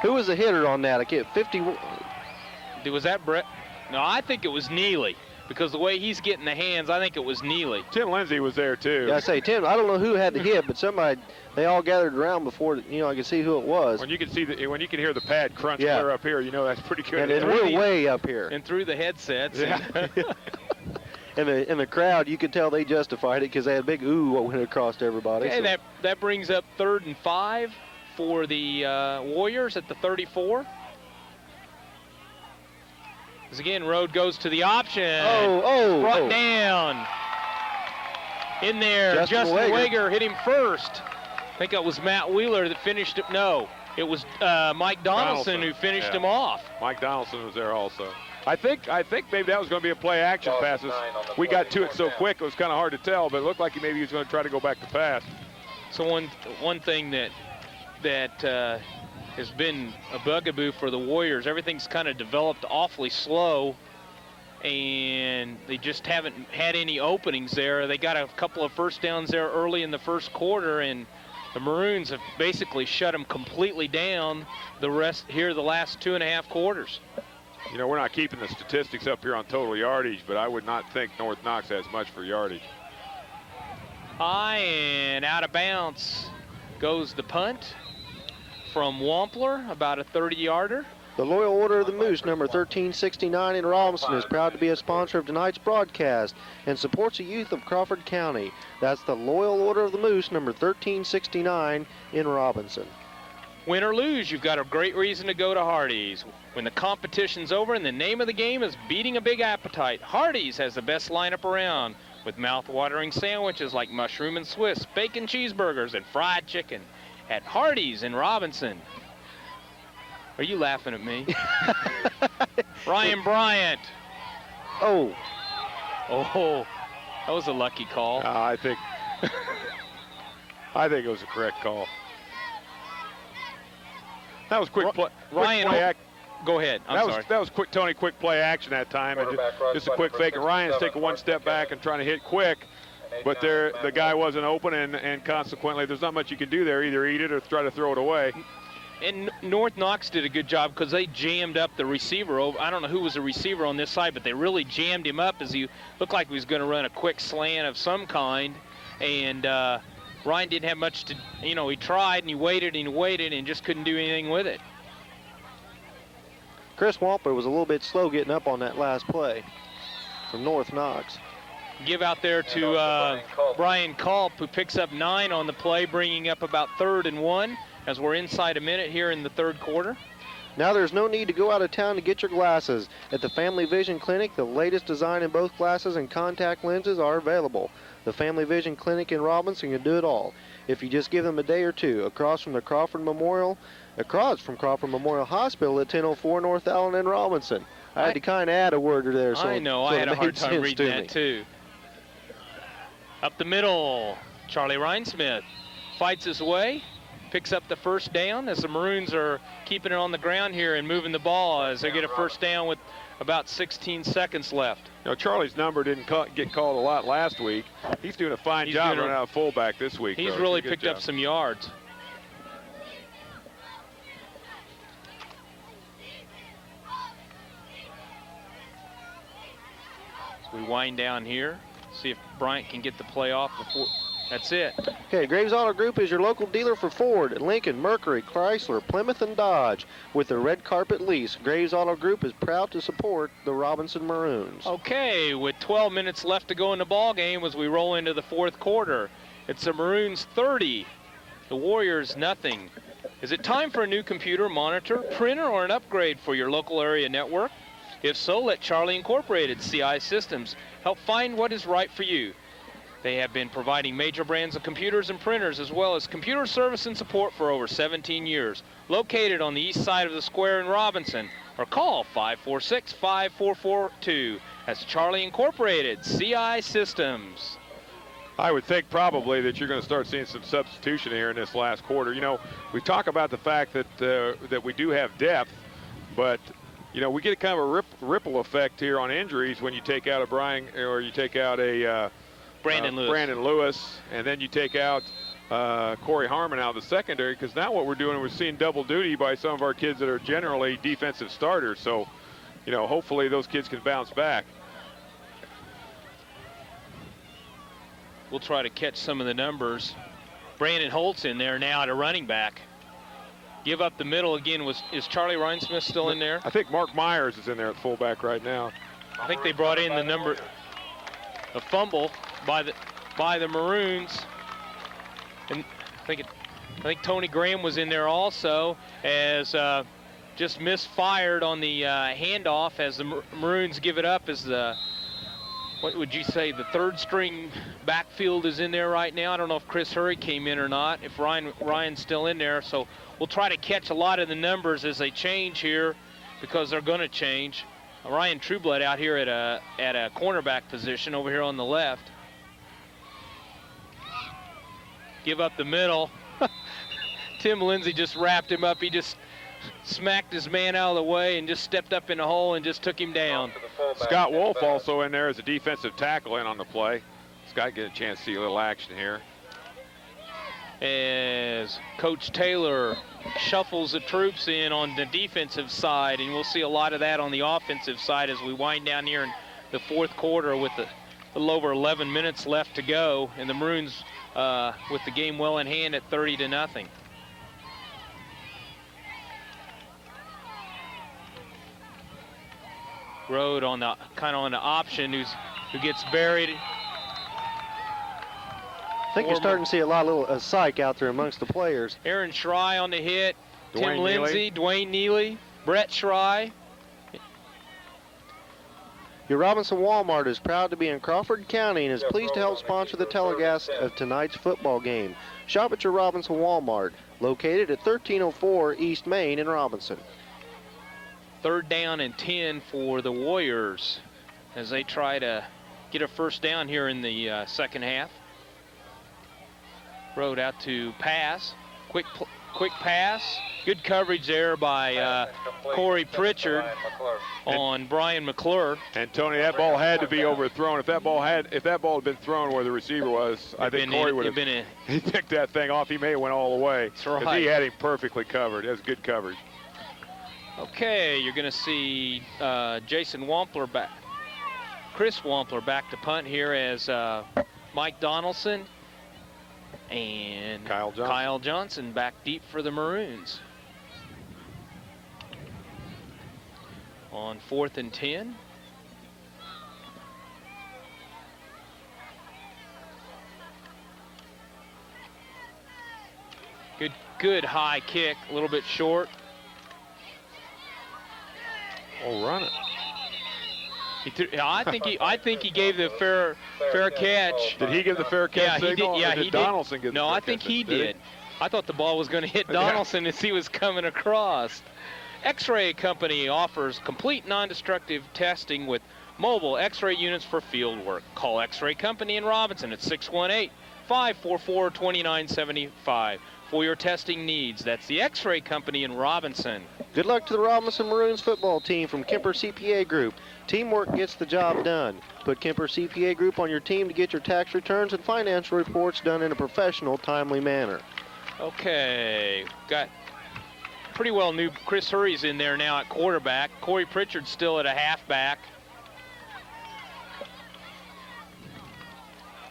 Who was the hitter on that? I can't. 50. Was that Brett? No, I think it was Neely because the way he's getting the hands, I think it was Neely. Tim Lindsay was there too. Yeah, I say Tim. I don't know who had the hit, but somebody. They all gathered around before I could see who it was. When you can see when you can hear the pad crunch Yeah. clear up here, you know that's pretty good. And we're way up here. And through the headsets. Yeah. In the crowd, you could tell they justified it because they had a big ooh what went across everybody. Okay, so. that brings up 3rd and 5 for the Warriors at the 34. As again, Road goes to the option. Brought down. In there, Justin Wager hit him first. I think it was Matt Wheeler that finished it. No, it was Mike Donaldson who finished him off. Mike Donaldson was there also. I think maybe that was going to be a play action pass. We got to it so quick it was kind of hard to tell, but it looked like maybe he was going to try to go back to pass. So one thing that has been a bugaboo for the Warriors, everything's kind of developed awfully slow, and they just haven't had any openings there. They got a couple of first downs there early in the first quarter, and the Maroons have basically shut them completely down the last 2.5 quarters. You know, we're not keeping the statistics up here on total yardage, but I would not think North Knox has much for yardage. High and out of bounds goes the punt from Wampler, about a 30-yarder. The Loyal Order of the Moose, number 1369 in Robinson, is proud to be a sponsor of tonight's broadcast and supports the youth of Crawford County. That's the Loyal Order of the Moose, number 1369 in Robinson. Win or lose, you've got a great reason to go to Hardee's. When the competition's over and the name of the game is beating a big appetite, Hardee's has the best lineup around with mouth-watering sandwiches like mushroom and Swiss, bacon cheeseburgers, and fried chicken at Hardee's in Robinson. Are you laughing at me? Ryan Bryant. Oh, that was a lucky call. I think it was a correct call. That was quick play. Ryan, go ahead. I'm sorry. That was quick, Tony. Quick play action that time, and just a quick fake. And Ryan's taking one step back and trying to hit quick, but the guy wasn't open, and consequently, there's not much you can do there. Either eat it or try to throw it away. And North Knox did a good job because they jammed up the receiver over. I don't know who was the receiver on this side, but they really jammed him up as he looked like he was going to run a quick slant of some kind, and Ryan didn't have much to, he tried and he waited and just couldn't do anything with it. Chris Wampler was a little bit slow getting up on that last play from North Knox. Give out there to Brian Culp, who picks up 9 on the play, bringing up about 3rd and 1 as we're inside a minute here in the 3rd quarter. Now there's no need to go out of town to get your glasses. At the Family Vision Clinic, the latest design in both glasses and contact lenses are available. The Family Vision Clinic in Robinson can do it all. If you just give them a day or two, across from Crawford Memorial Hospital at 1004 North Allen in Robinson. I had to kind of add a word there. So I know, so I had a hard time sense reading to that me. too. Up the middle, Charlie Rhinesmith fights his way, picks up the first down as the Maroons are keeping it on the ground here and moving the ball as they get a first down with about 16 seconds left. Charlie's number didn't get called a lot last week. He's doing a fine job running out of fullback this week. He's really picked up some yards. So we wind down here, see if Bryant can get the play off before. That's it. Okay, Graves Auto Group is your local dealer for Ford, Lincoln, Mercury, Chrysler, Plymouth, and Dodge. With their red carpet lease, Graves Auto Group is proud to support the Robinson Maroons. Okay, with 12 minutes left to go in the ball game as we roll into the 4th quarter. It's the Maroons 30, the Warriors nothing. Is it time for a new computer, monitor, printer, or an upgrade for your local area network? If so, let Charlie Incorporated CI Systems help find what is right for you. They have been providing major brands of computers and printers as well as computer service and support for over 17 years. Located on the east side of the square in Robinson, or call 546-5442. That's Charlie Incorporated CI Systems. I would think probably that you're going to start seeing some substitution here in this last quarter. You know, we talk about the fact that that we do have depth, but you know, we get kind of a ripple effect here on injuries when you take out a Brian or you take out a Brandon Lewis, and then you take out Corey Harmon out of the secondary, because now what we're doing, we're seeing double duty by some of our kids that are generally defensive starters. So, you know, hopefully those kids can bounce back. We'll try to catch some of the numbers. Brandon Holt's in there now at a running back. Give up the middle again. Is Charlie Rhinesmith still in there? I think Mark Myers is in there at fullback right now. I think they brought in a fumble by the Maroons, and I think Tony Graham was in there also, as just misfired on the handoff as the Maroons give it up. As the, what would you say, the third string backfield is in there right now. I don't know if Chris Hurry came in or not, if Ryan's still in there. So we'll try to catch a lot of the numbers as they change here, because they're going to change. Ryan Trueblood out here at a cornerback position over here on the left. Give up the middle. Tim Lindsay just wrapped him up. He just smacked his man out of the way and just stepped up in the hole and just took him down. Scott Wolf also in there as a defensive tackle in on the play. Scott get a chance to see a little action here. As Coach Taylor shuffles the troops in on the defensive side, and we'll see a lot of that on the offensive side as we wind down here in the fourth quarter with a little over 11 minutes left to go, and the Maroons with the game well in hand at 30-0. Road on the kind of on the option, who gets buried. I think you're starting to see a lot of psych out there amongst the players. Aaron Schrei on the hit. Dwayne Tim Lindsay, Dwayne Neely, Brett Schrei. Your Robinson Walmart is proud to be in Crawford County and is pleased to help sponsor the telecast of tonight's football game. Shop at your Robinson Walmart, located at 1304 East Main in Robinson. 3rd down and 10 for the Warriors as they try to get a first down here in the second half. Road out to pass. Quick pass. Good coverage there by Corey Pritchard on Brian McClure. And Tony, that ball had to be overthrown. If that ball had been thrown where the receiver was, I think Corey would have. He picked that thing off. He may have went all the way. That's right. He had him perfectly covered. It was good coverage. Okay, you're going to see Jason Wampler back. Chris Wampler back to punt here as Mike Donaldson and Kyle Johnson back deep for the Maroons. On 4th and 10. Good high kick, a little bit short. Oh, run it. I think he gave the fair catch. Did he give the fair catch signal? He did. Yeah, did Donaldson give the fair I catch think he signal? did. I thought the ball was going to hit Donaldson as he was coming across. X-Ray Company offers complete non-destructive testing with mobile X-ray units for field work. Call X-Ray Company in Robinson at 618-544-2975 for your testing needs. That's the X-Ray Company in Robinson. Good luck to the Robinson Maroons football team from Kemper CPA Group. Teamwork gets the job done. Put Kemper CPA Group on your team to get your tax returns and financial reports done in a professional, timely manner. Okay, got pretty well new Chris Hurry's in there now at quarterback. Corey Pritchard's still at a halfback.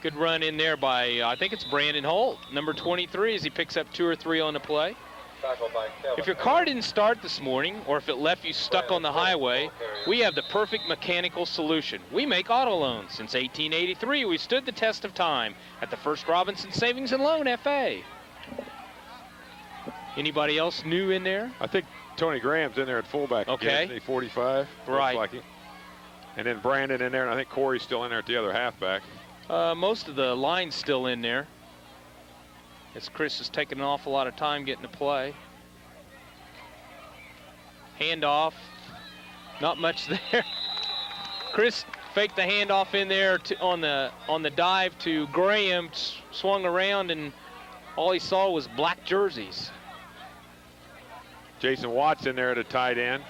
Good run in there by, I think it's Brandon Holt, number 23, as he picks up 2 or 3 on the play. If your car didn't start this morning, or if it left you stuck on the highway, we have the perfect mechanical solution. We make auto loans. Since 1883, we stood the test of time at the First Robinson Savings and Loan FA. Anybody else new in there? I think Tony Graham's in there at fullback. Okay. Again, 45. Right. Looks like it. And then Brandon in there, and I think Corey's still in there at the other halfback. Most of the line's still in there, as Chris is taking an awful lot of time getting to play. Handoff, not much there. Chris faked the handoff in there on the dive to Graham, swung around, and all he saw was black jerseys. Jason Watts in there at a tight end.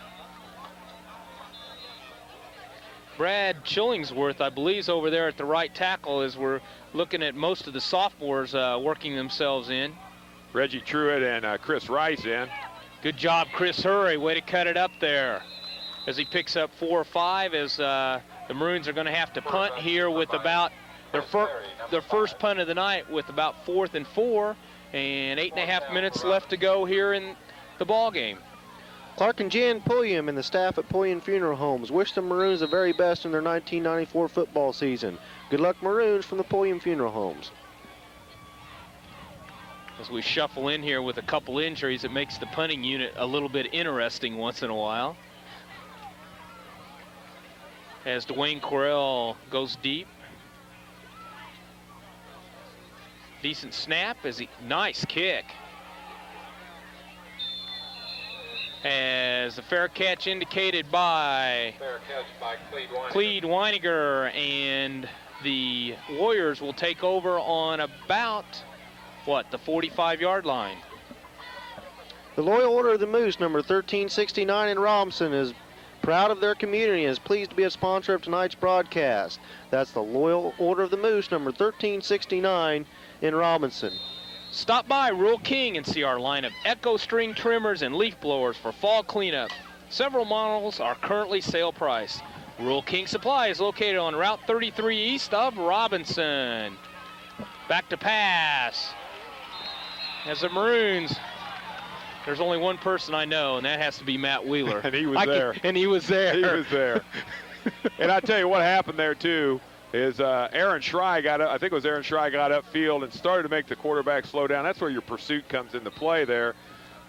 Brad Chillingsworth, I believe, is over there at the right tackle as we're looking at most of the sophomores working themselves in. Reggie Truitt and Chris Rice in. Good job, Chris Hurry. Way to cut it up there as he picks up 4 or 5 as the Maroons are going to have to punt here with about their first punt of the night with about 4th and 4 and 8.5 minutes left to go here in the ball game. Clark and Jan Pulliam and the staff at Pulliam Funeral Homes wish the Maroons the very best in their 1994 football season. Good luck, Maroons, from the Pulliam Funeral Homes. As we shuffle in here with a couple injuries, it makes the punting unit a little bit interesting once in a while. As Dwayne Correll goes deep. Decent snap nice kick. As the fair catch indicated by Clede Weiniger, and the Warriors will take over on about, the 45-yard line. The Loyal Order of the Moose, number 1369 in Robinson, is proud of their community and is pleased to be a sponsor of tonight's broadcast. That's the Loyal Order of the Moose, number 1369 in Robinson. Stop by Rural King and see our line of Echo string trimmers and leaf blowers for fall cleanup. Several models are currently sale price. Rural King Supply is located on Route 33 east of Robinson. Back to pass. As the Maroons, there's only one person I know, and that has to be Matt Wheeler. And he was there. And he was there. He was there. And I tell you what happened there, too, is Aaron Schrei got up, I think it was Aaron Schrei got upfield and started to make the quarterback slow down. That's where your pursuit comes into play there.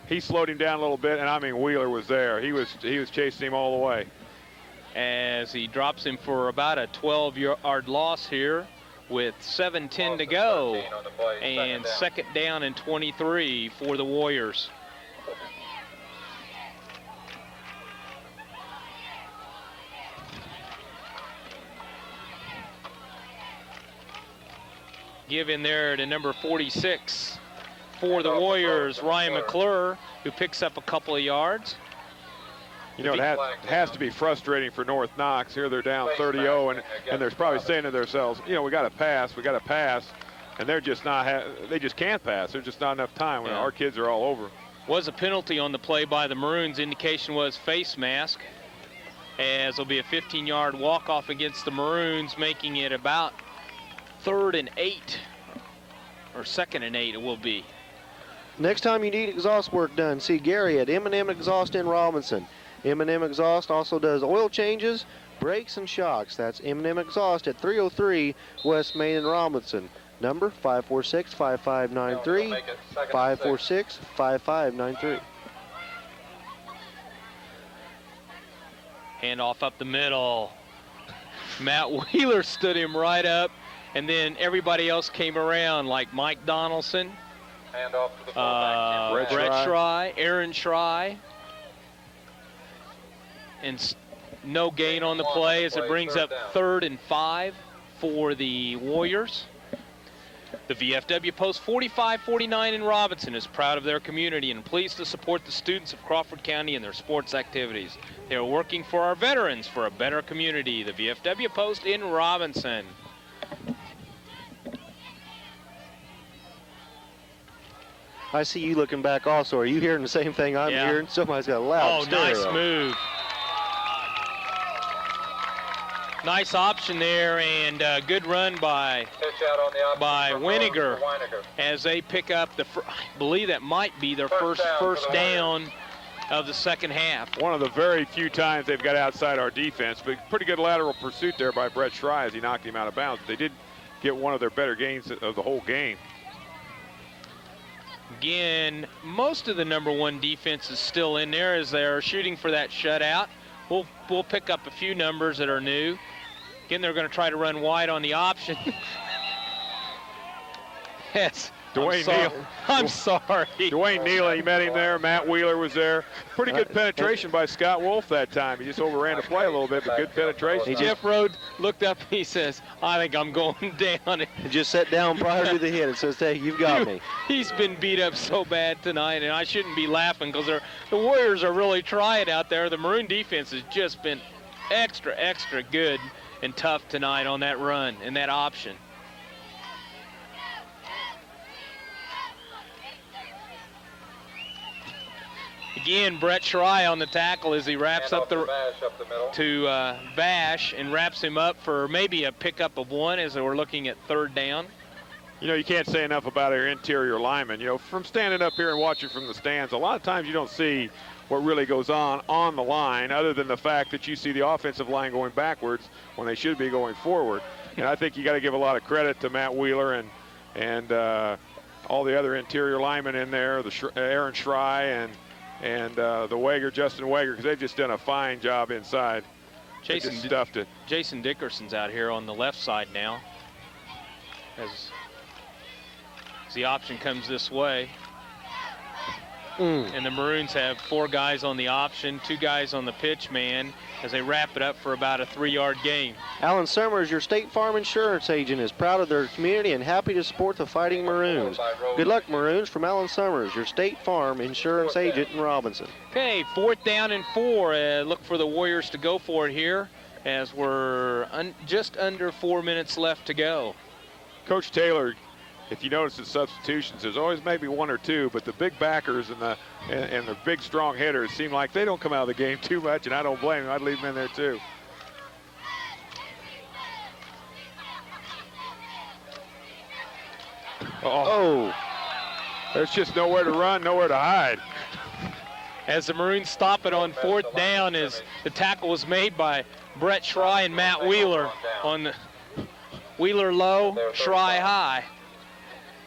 He slowed him down a little bit, and I mean Wheeler was there. He was chasing him all the way. As he drops him for about a 12-yard loss here with 7:10 to go, and second down and 23 for the Warriors. Give in there to number 46 for the Warriors, Ryan McClure, who picks up a couple of yards. You know, it has to be frustrating for North Knox. Here they're down 30-0, and they're probably saying to themselves, you know, we got to pass, and they're just not, they just can't pass. There's just not enough time when our kids are all over. Was a penalty on the play by the Maroons. Indication was face mask, as there'll be a 15-yard walk-off against the Maroons, making it about 3rd and 8, or 2nd and 8 it will be. Next time you need exhaust work done, see Gary at M&M Exhaust in Robinson. M&M Exhaust also does oil changes, brakes, and shocks. That's M&M Exhaust at 303 West Main in Robinson. Number 546-5593, 546-5593. Handoff up the middle. Matt Wheeler stood him right up, and then everybody else came around, like Mike Donaldson, Hand off to the fullback. Brett Schrei, Aaron Schrei. And no gain on the play as it brings up 3rd and 5 for the Warriors. The VFW Post 4549 in Robinson is proud of their community and pleased to support the students of Crawford County in their sports activities. They are working for our veterans for a better community. The VFW Post in Robinson. I see you looking back also. Are you hearing the same thing I'm hearing? Somebody's got a loud stereo. Nice move. Nice option there, and good run by Weiniger as they pick up I believe that might be their first down of the second half. One of the very few times they've got outside our defense, but pretty good lateral pursuit there by Brett Schrei as he knocked him out of bounds. They did get one of their better gains of the whole game. Again, most of the number 1 defense is still in there as they're shooting for that shutout. We'll pick up a few numbers that are new. Again, they're going to try to run wide on the option. Yes. Dwayne Neal. I'm sorry. Dwayne Neal, he met him there. Matt Wheeler was there. Pretty good penetration by Scott Wolf that time. He just overran the play a little bit, but good penetration. Jeff Rode looked up and he says, I think I'm going down. He just sat down prior to the hit and says, hey, you've got me. He's been beat up so bad tonight, and I shouldn't be laughing because the Warriors are really trying out there. The Maroon defense has just been extra good and tough tonight on that run and that option. Again, Brett Schrei on the tackle as he wraps up to Vash and wraps him up for maybe a pickup of 1 as we're looking at 3rd down. You know, you can't say enough about our interior linemen. You know, from standing up here and watching from the stands, a lot of times you don't see what really goes on the line other than the fact that you see the offensive line going backwards when they should be going forward. And I think you got to give a lot of credit to Matt Wheeler and all the other interior linemen in there, Aaron Schrei and the Wager, Justin Wager, because they've just done a fine job inside. Jason stuffed it. Jason Dickerson's out here on the left side now as the option comes this way. And the Maroons have 4 guys on the option, 2 guys on the pitch man as they wrap it up for about a 3-yard gain. Alan Summers, your State Farm insurance agent, is proud of their community and happy to support the Fighting Maroons. Good luck, Maroons, from Alan Summers, your State Farm insurance agent in Robinson. Okay, 4th down and 4. Look for the Warriors to go for it here as we're just under 4 minutes left to go. Coach Taylor, if you notice the substitutions, there's always maybe 1 or 2, but the big backers and the big strong hitters seem like they don't come out of the game too much, and I don't blame them. I'd leave them in there too. Oh, there's just nowhere to run, nowhere to hide. As the Maroons stop it on 4th down as the tackle was made by Brett Schrei and Matt Wheeler on the Wheeler low, Schrei high.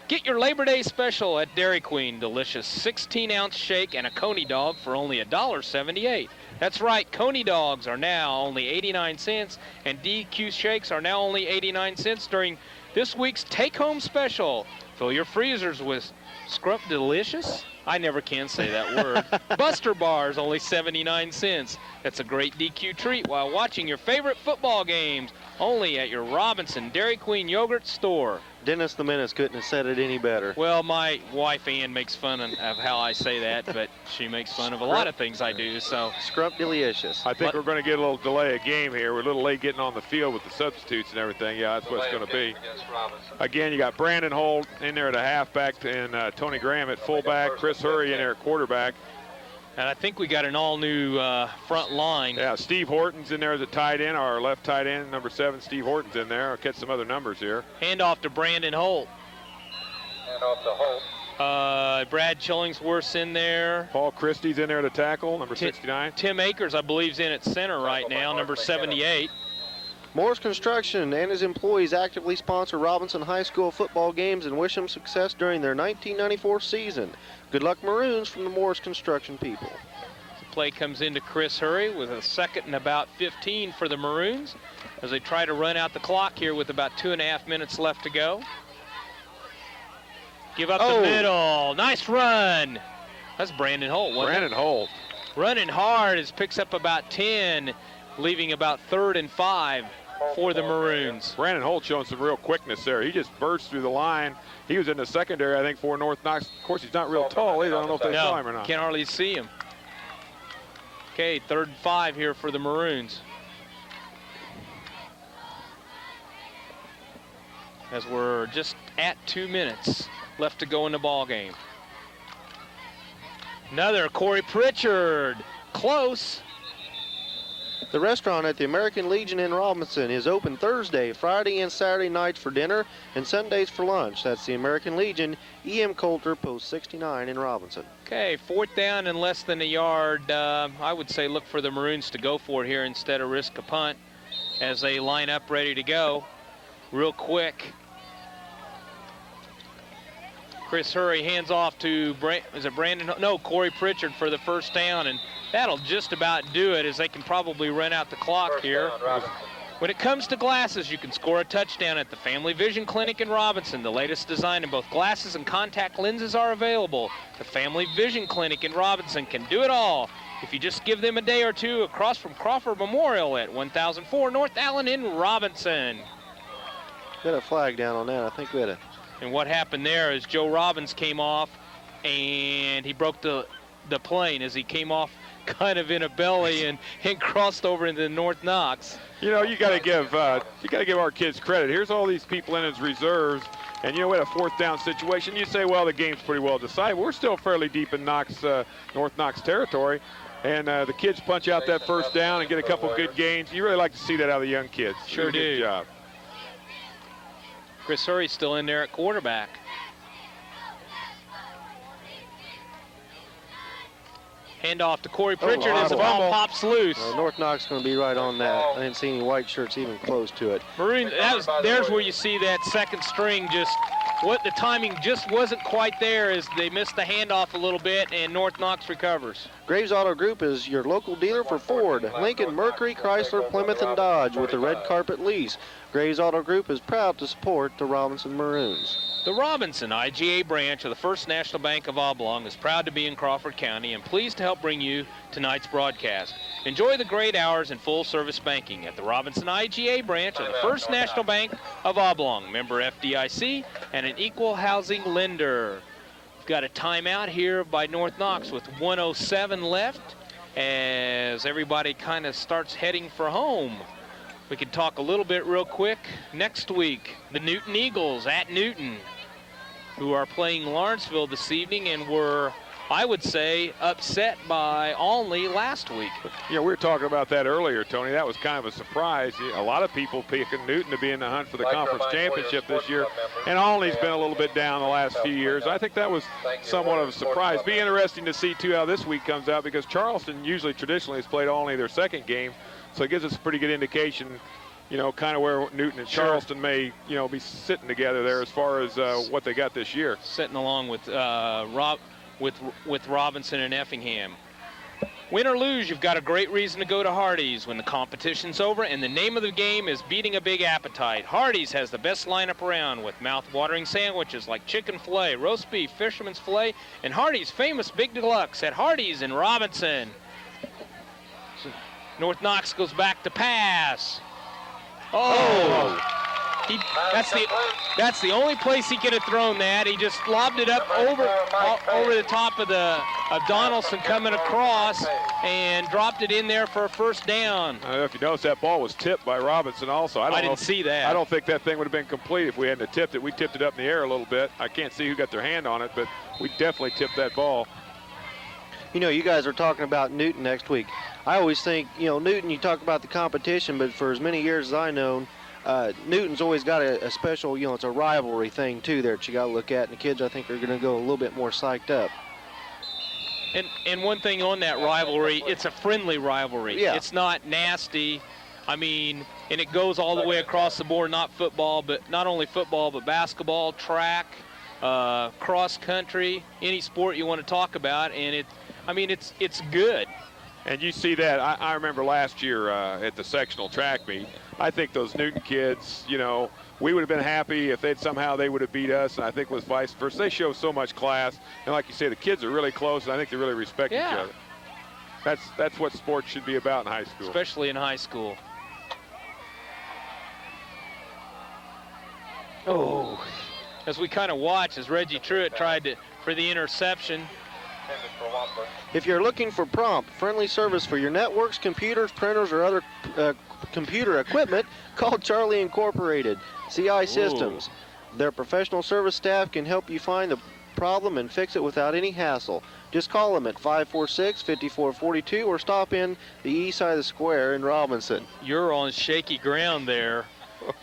Get your Labor Day special at Dairy Queen. Delicious 16-ounce shake and a Coney dog for only $1.78. That's right, Coney dogs are now only 89 cents, and DQ shakes are now only 89 cents during this week's take-home special. Fill your freezers with Scrump Delicious. I never can say that word. Buster Bars, only 79 cents. That's a great DQ treat while watching your favorite football games, only at your Robinson Dairy Queen yogurt store. Dennis the Menace couldn't have said it any better. Well, my wife Ann makes fun of how I say that, but she makes fun of a lot of things I do, so. Scrump Delicious. I think we're going to get a little delay of game here. We're a little late getting on the field with the substitutes and everything. Yeah, that's what it's going to be. Again, you got Brandon Holt in there at a halfback and Tony Graham at fullback, Chris Hurry in there at quarterback. And I think we got an all-new front line. Yeah, Steve Horton's in there as a tight end, our left tight end, number 7, Steve Horton's in there. I'll catch some other numbers here. Hand off to Brandon Holt. Hand off to Holt. Brad Chillingsworth's in there. Paul Christie's in there at a tackle, number 69. Tim Akers, I believe, is in at center right now, number 78. Morris Construction and his employees actively sponsor Robinson High School football games and wish them success during their 1994 season. Good luck, Maroons, from the Morris Construction people. The play comes into Chris Hurry with a second and about 15 for the Maroons as they try to run out the clock here with about 2.5 minutes left to go. Give up the middle. Nice run. That's Brandon Holt, wasn't Brandon Holt. Running hard as picks up about 10, leaving about 3rd and 5 for the Maroons. Brandon Holt showing some real quickness there. He just burst through the line. He was in the secondary, I think, for North Knox. Of course, he's not real tall either. I don't know if they saw him or not. Can't hardly see him. Okay, 3rd and 5 here for the Maroons. As we're just at 2 minutes left to go in the ball game. Another Corey Pritchard. Close. The restaurant at the American Legion in Robinson is open Thursday, Friday, and Saturday nights for dinner and Sundays for lunch. That's the American Legion, E.M. Coulter, post 69 in Robinson. Okay, 4th down and less than a yard. I would say look for the Maroons to go for it here instead of risk a punt as they line up ready to go real quick. Chris Hurry hands off to, Brandon? No, Corey Pritchard for the first down, and that'll just about do it, as they can probably run out the clock here. When it comes to glasses, you can score a touchdown at the Family Vision Clinic in Robinson. The latest design in both glasses and contact lenses are available. The Family Vision Clinic in Robinson can do it all if you just give them a day or two across from Crawford Memorial at 1004 North Allen in Robinson. Got a flag down on that. I think we had a... And what happened there is Joe Robbins came off, and he broke the plane as he came off kind of in a belly and crossed over into North Knox. You know, you got to give our kids credit. Here's all these people in as reserves, and you know, at a fourth down situation, you say, well, the game's pretty well decided. We're still fairly deep in North Knox territory, and the kids punch out that first down and get a couple good gains. You really like to see that out of the young kids. Sure do. Good job. Chris Hurry's still in there at quarterback. Handoff to Corey Pritchard as the ball pops loose. North Knox going to be right on that. I didn't see any white shirts even close to it. Maroon, there's where you see that second string the timing just wasn't quite there, as they missed the handoff a little bit, and North Knox recovers. Graves Auto Group is your local dealer for Ford, Lincoln, Mercury, Chrysler, Plymouth, and Dodge with a red carpet lease. Graves Auto Group is proud to support the Robinson Maroons. The Robinson IGA branch of the First National Bank of Oblong is proud to be in Crawford County and pleased to help bring you tonight's broadcast. Enjoy the great hours in full-service banking at the Robinson IGA branch of the First National Bank of Oblong, member FDIC, and an equal housing lender. We've got a timeout here by North Knox with 1:07 left as everybody kind of starts heading for home. We can talk a little bit real quick. Next week, the Newton Eagles at Newton, who are playing Lawrenceville this evening and were, I would say, upset by Olney last week. Yeah, we were talking about that earlier, Tony. That was kind of a surprise. A lot of people picking Newton to be in the hunt for the conference championship this year, and Olney's been a little bit down the last few years. I think that was somewhat of a surprise. Be interesting to see, too, how this week comes out, because Charleston usually traditionally has played Olney their second game, so it gives us a pretty good indication, you know, kind of where Newton and Charleston may, you know, be sitting together there as far as what they got this year. Sitting along with Robinson and Effingham. Win or lose, you've got a great reason to go to Hardee's when the competition's over, and the name of the game is beating a big appetite. Hardee's has the best lineup around with mouth-watering sandwiches like chicken filet, roast beef, fisherman's filet, and Hardee's famous Big Deluxe at Hardee's in Robinson. North Knox goes back to pass. Oh! That's the only place he could have thrown that. He just lobbed it up over the top of Donaldson coming across and dropped it in there for a first down. I don't know if you noticed, that ball was tipped by Robinson also. I didn't see that. I don't think that thing would have been complete if we hadn't tipped it. We tipped it up in the air a little bit. I can't see who got their hand on it, but we definitely tipped that ball. You know, you guys are talking about Newton next week. I always think, you know, Newton, you talk about the competition, but for as many years as I know, Newton's always got a special, you know, it's a rivalry thing, too, there that you got to look at, and the kids, I think, are going to go a little bit more psyched up. And one thing on that rivalry, it's a friendly rivalry. Yeah. It's not nasty. I mean, and it goes all the way across the board, not only football, but basketball, track, cross country, any sport you want to talk about, and it's good. And you see that, I remember last year at the sectional track meet, I think those Newton kids, you know, we would have been happy if they would have beat us, and I think it was vice versa. They show so much class, and like you say, the kids are really close, and I think they really respect each other. That's what sports should be about in high school. Especially in high school. Oh. As we kind of watch as Reggie Truitt tried for the interception. If you're looking for prompt, friendly service for your networks, computers, printers, or other computer equipment, call Charlie Incorporated, CI Systems. Their professional service staff can help you find the problem and fix it without any hassle. Just call them at 546-5442 or stop in the east side of the square in Robinson. You're on shaky ground there.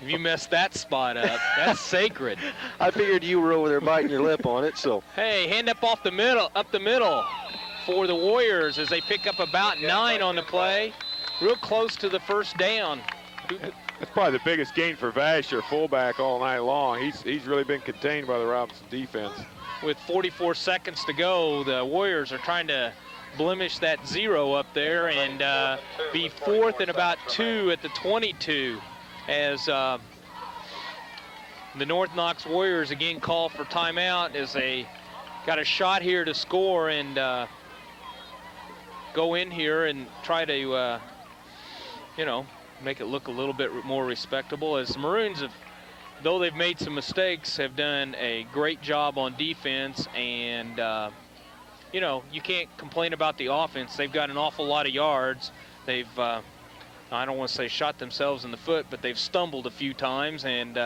If you messed that spot up, that's sacred. I figured you were over there biting your lip on it, so. Hey, hand up the middle for the Warriors as they pick up about 9 on the play. Real close to the first down. That's probably the biggest gain for Vash, their fullback, all night long. He's really been contained by the Robinson defense. with 44 seconds to go, the Warriors are trying to blemish that 0 up there and be 4th and about 2 at the 22 as the North Knox Warriors again call for timeout as they got a shot here to score and go in here and try to, you know, make it look a little bit more respectable, as the Maroons have, though they've made some mistakes, have done a great job on defense. And, you know, you can't complain about the offense. They've got an awful lot of yards. They've, I don't want to say shot themselves in the foot, but they've stumbled a few times and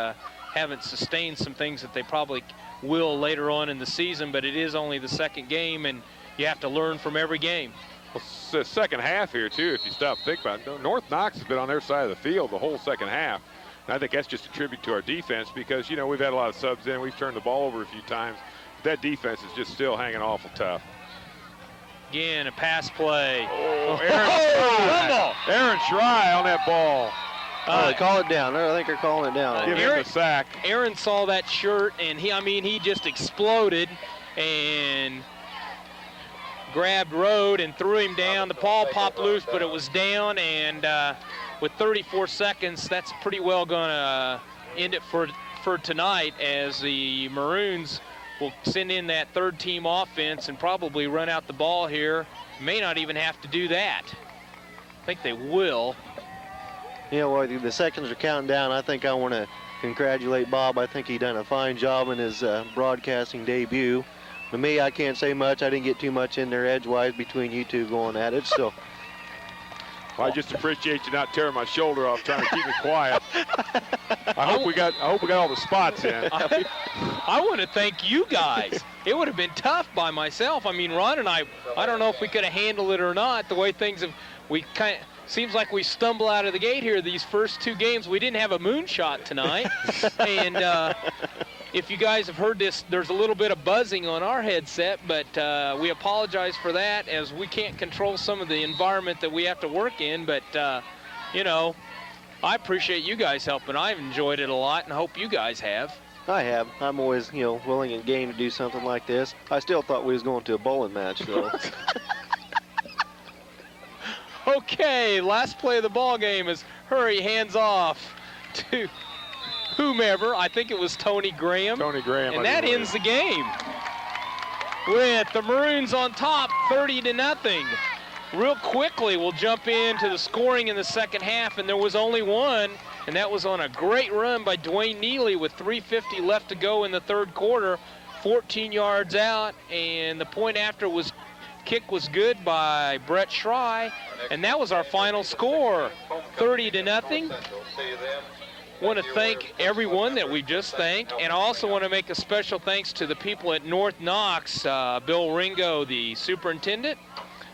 haven't sustained some things that they probably will later on in the season. But it is only the second game, and you have to learn from every game. Well, it's the second half here, too, if you stop and think about it. North Knox has been on their side of the field the whole second half. And I think that's just a tribute to our defense because, you know, we've had a lot of subs in. We've turned the ball over a few times. But that defense is just still hanging awful tough. Again, a pass play. Oh, Aaron Schrei on that ball. They call it down. I think they're calling it down. Give him the sack. Aaron saw that shirt, and he just exploded and grabbed Rode and threw him down. The ball popped loose, but it was down, and with 34 seconds, that's pretty well going to end it for tonight, as the Maroons will send in that third-team offense and probably run out the ball here. May not even have to do that. I think they will. You know, well, the seconds are counting down. I think I want to congratulate Bob. I think he done a fine job in his broadcasting debut. To me, I can't say much. I didn't get too much in there edgewise between you two going at it. So, well, I just appreciate you not tearing my shoulder off, trying to keep me quiet. I hope we got all the spots in. I want to thank you guys. It would have been tough by myself. I mean, Ron and I don't know if we could have handled it or not. The way things have, seems like we stumble out of the gate here. These first 2 games, we didn't have a moonshot tonight, and. If you guys have heard this, there's a little bit of buzzing on our headset, but we apologize for that, as we can't control some of the environment that we have to work in. But, you know, I appreciate you guys helping. I've enjoyed it a lot, and hope you guys have. I have. I'm always, you know, willing and game to do something like this. I still thought we was going to a bowling match, though. Okay, last play of the ball game is Hurry hands off to whomever. I think it was Tony Graham. Tony Graham. And that ends the game with the Maroons on top, 30-0. Real quickly, we'll jump into the scoring in the second half, and there was only one, and that was on a great run by Dwayne Neely with 3:50 left to go in the third quarter, 14 yards out, and the point after kick was good by Brett Schrei, and that was our final score, 30-0. Want to thank everyone that we just thanked, and I also want to make a special thanks to the people at North Knox, Bill Ringo, the superintendent,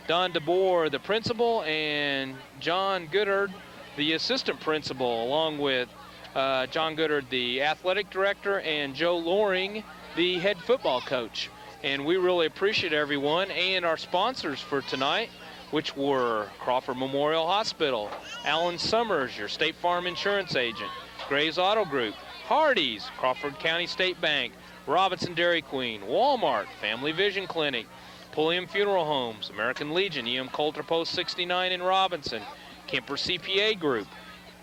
Don DeBoer, the principal, and John Goodard, the assistant principal, along with John Goodard, the athletic director, and Joe Loring, the head football coach. And we really appreciate everyone and our sponsors for tonight, which were Crawford Memorial Hospital, Alan Summers, your State Farm insurance agent, Gray's Auto Group, Hardee's, Crawford County State Bank, Robinson Dairy Queen, Walmart, Family Vision Clinic, Pulliam Funeral Homes, American Legion, E.M. Coulter Post 69 in Robinson, Kemper CPA Group,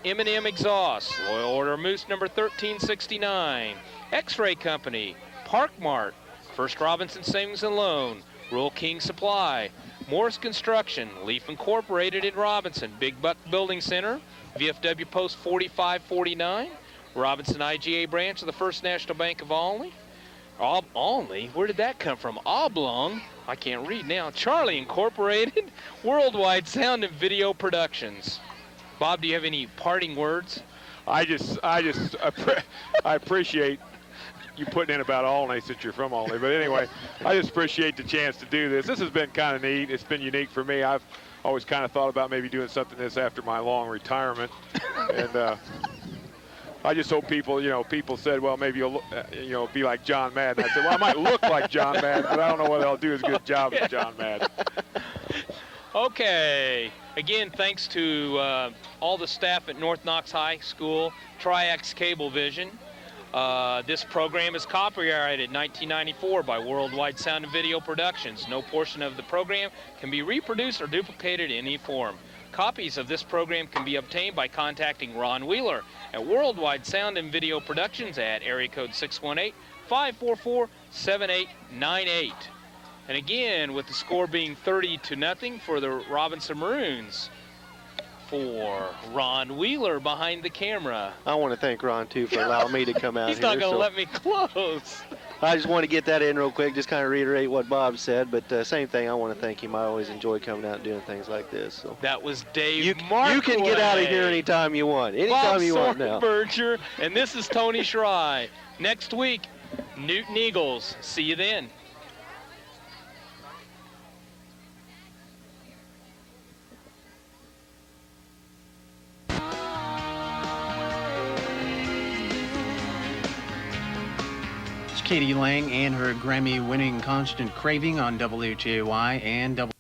M&M Exhaust, Loyal Order Moose number 1369, X-Ray Company, Park Mart, First Robinson Savings and Loan, Rural King Supply, Morris Construction, Leaf Incorporated in Robinson, Big Buck Building Center, VFW Post 4549, Robinson IGA branch of the First National Bank of Olney. Olney? Where did that come from? Oblong? I can't read now. Charlie Incorporated, Worldwide Sound and Video Productions. Bob, do you have any parting words? I appreciate you putting in about Olney since you're from Olney. But anyway, I just appreciate the chance to do this. This has been kind of neat. It's been unique for me. I've always kind of thought about maybe doing something this after my long retirement. And I just hope people, people said, well, maybe you'll, be like John Madden. I said, well, I might look like John Madden, but I don't know whether I'll do as good a job as John Madden. Okay. Again, thanks to all the staff at North Knox High School, Tri-X Cablevision, This program is copyrighted 1994 by Worldwide Sound and Video Productions. No portion of the program can be reproduced or duplicated in any form. Copies of this program can be obtained by contacting Ron Wheeler at Worldwide Sound and Video Productions at area code 618-544-7898. And again, with the score being 30-0 for the Robinson Maroons. For Ron Wheeler behind the camera. I want to thank Ron, too, for allowing me to come out He's here. not going to let me close. I just want to get that in real quick, just kind of reiterate what Bob said, but same thing, I want to thank him. I always enjoy coming out and doing things like this. So. That was Dave You Markway. can get out of here anytime you want. Anytime you want now. Berger, and this is Tony Schrei. Next week, Newton Eagles. See you then. Katie Lang and her Grammy-winning Constant Craving on WJY and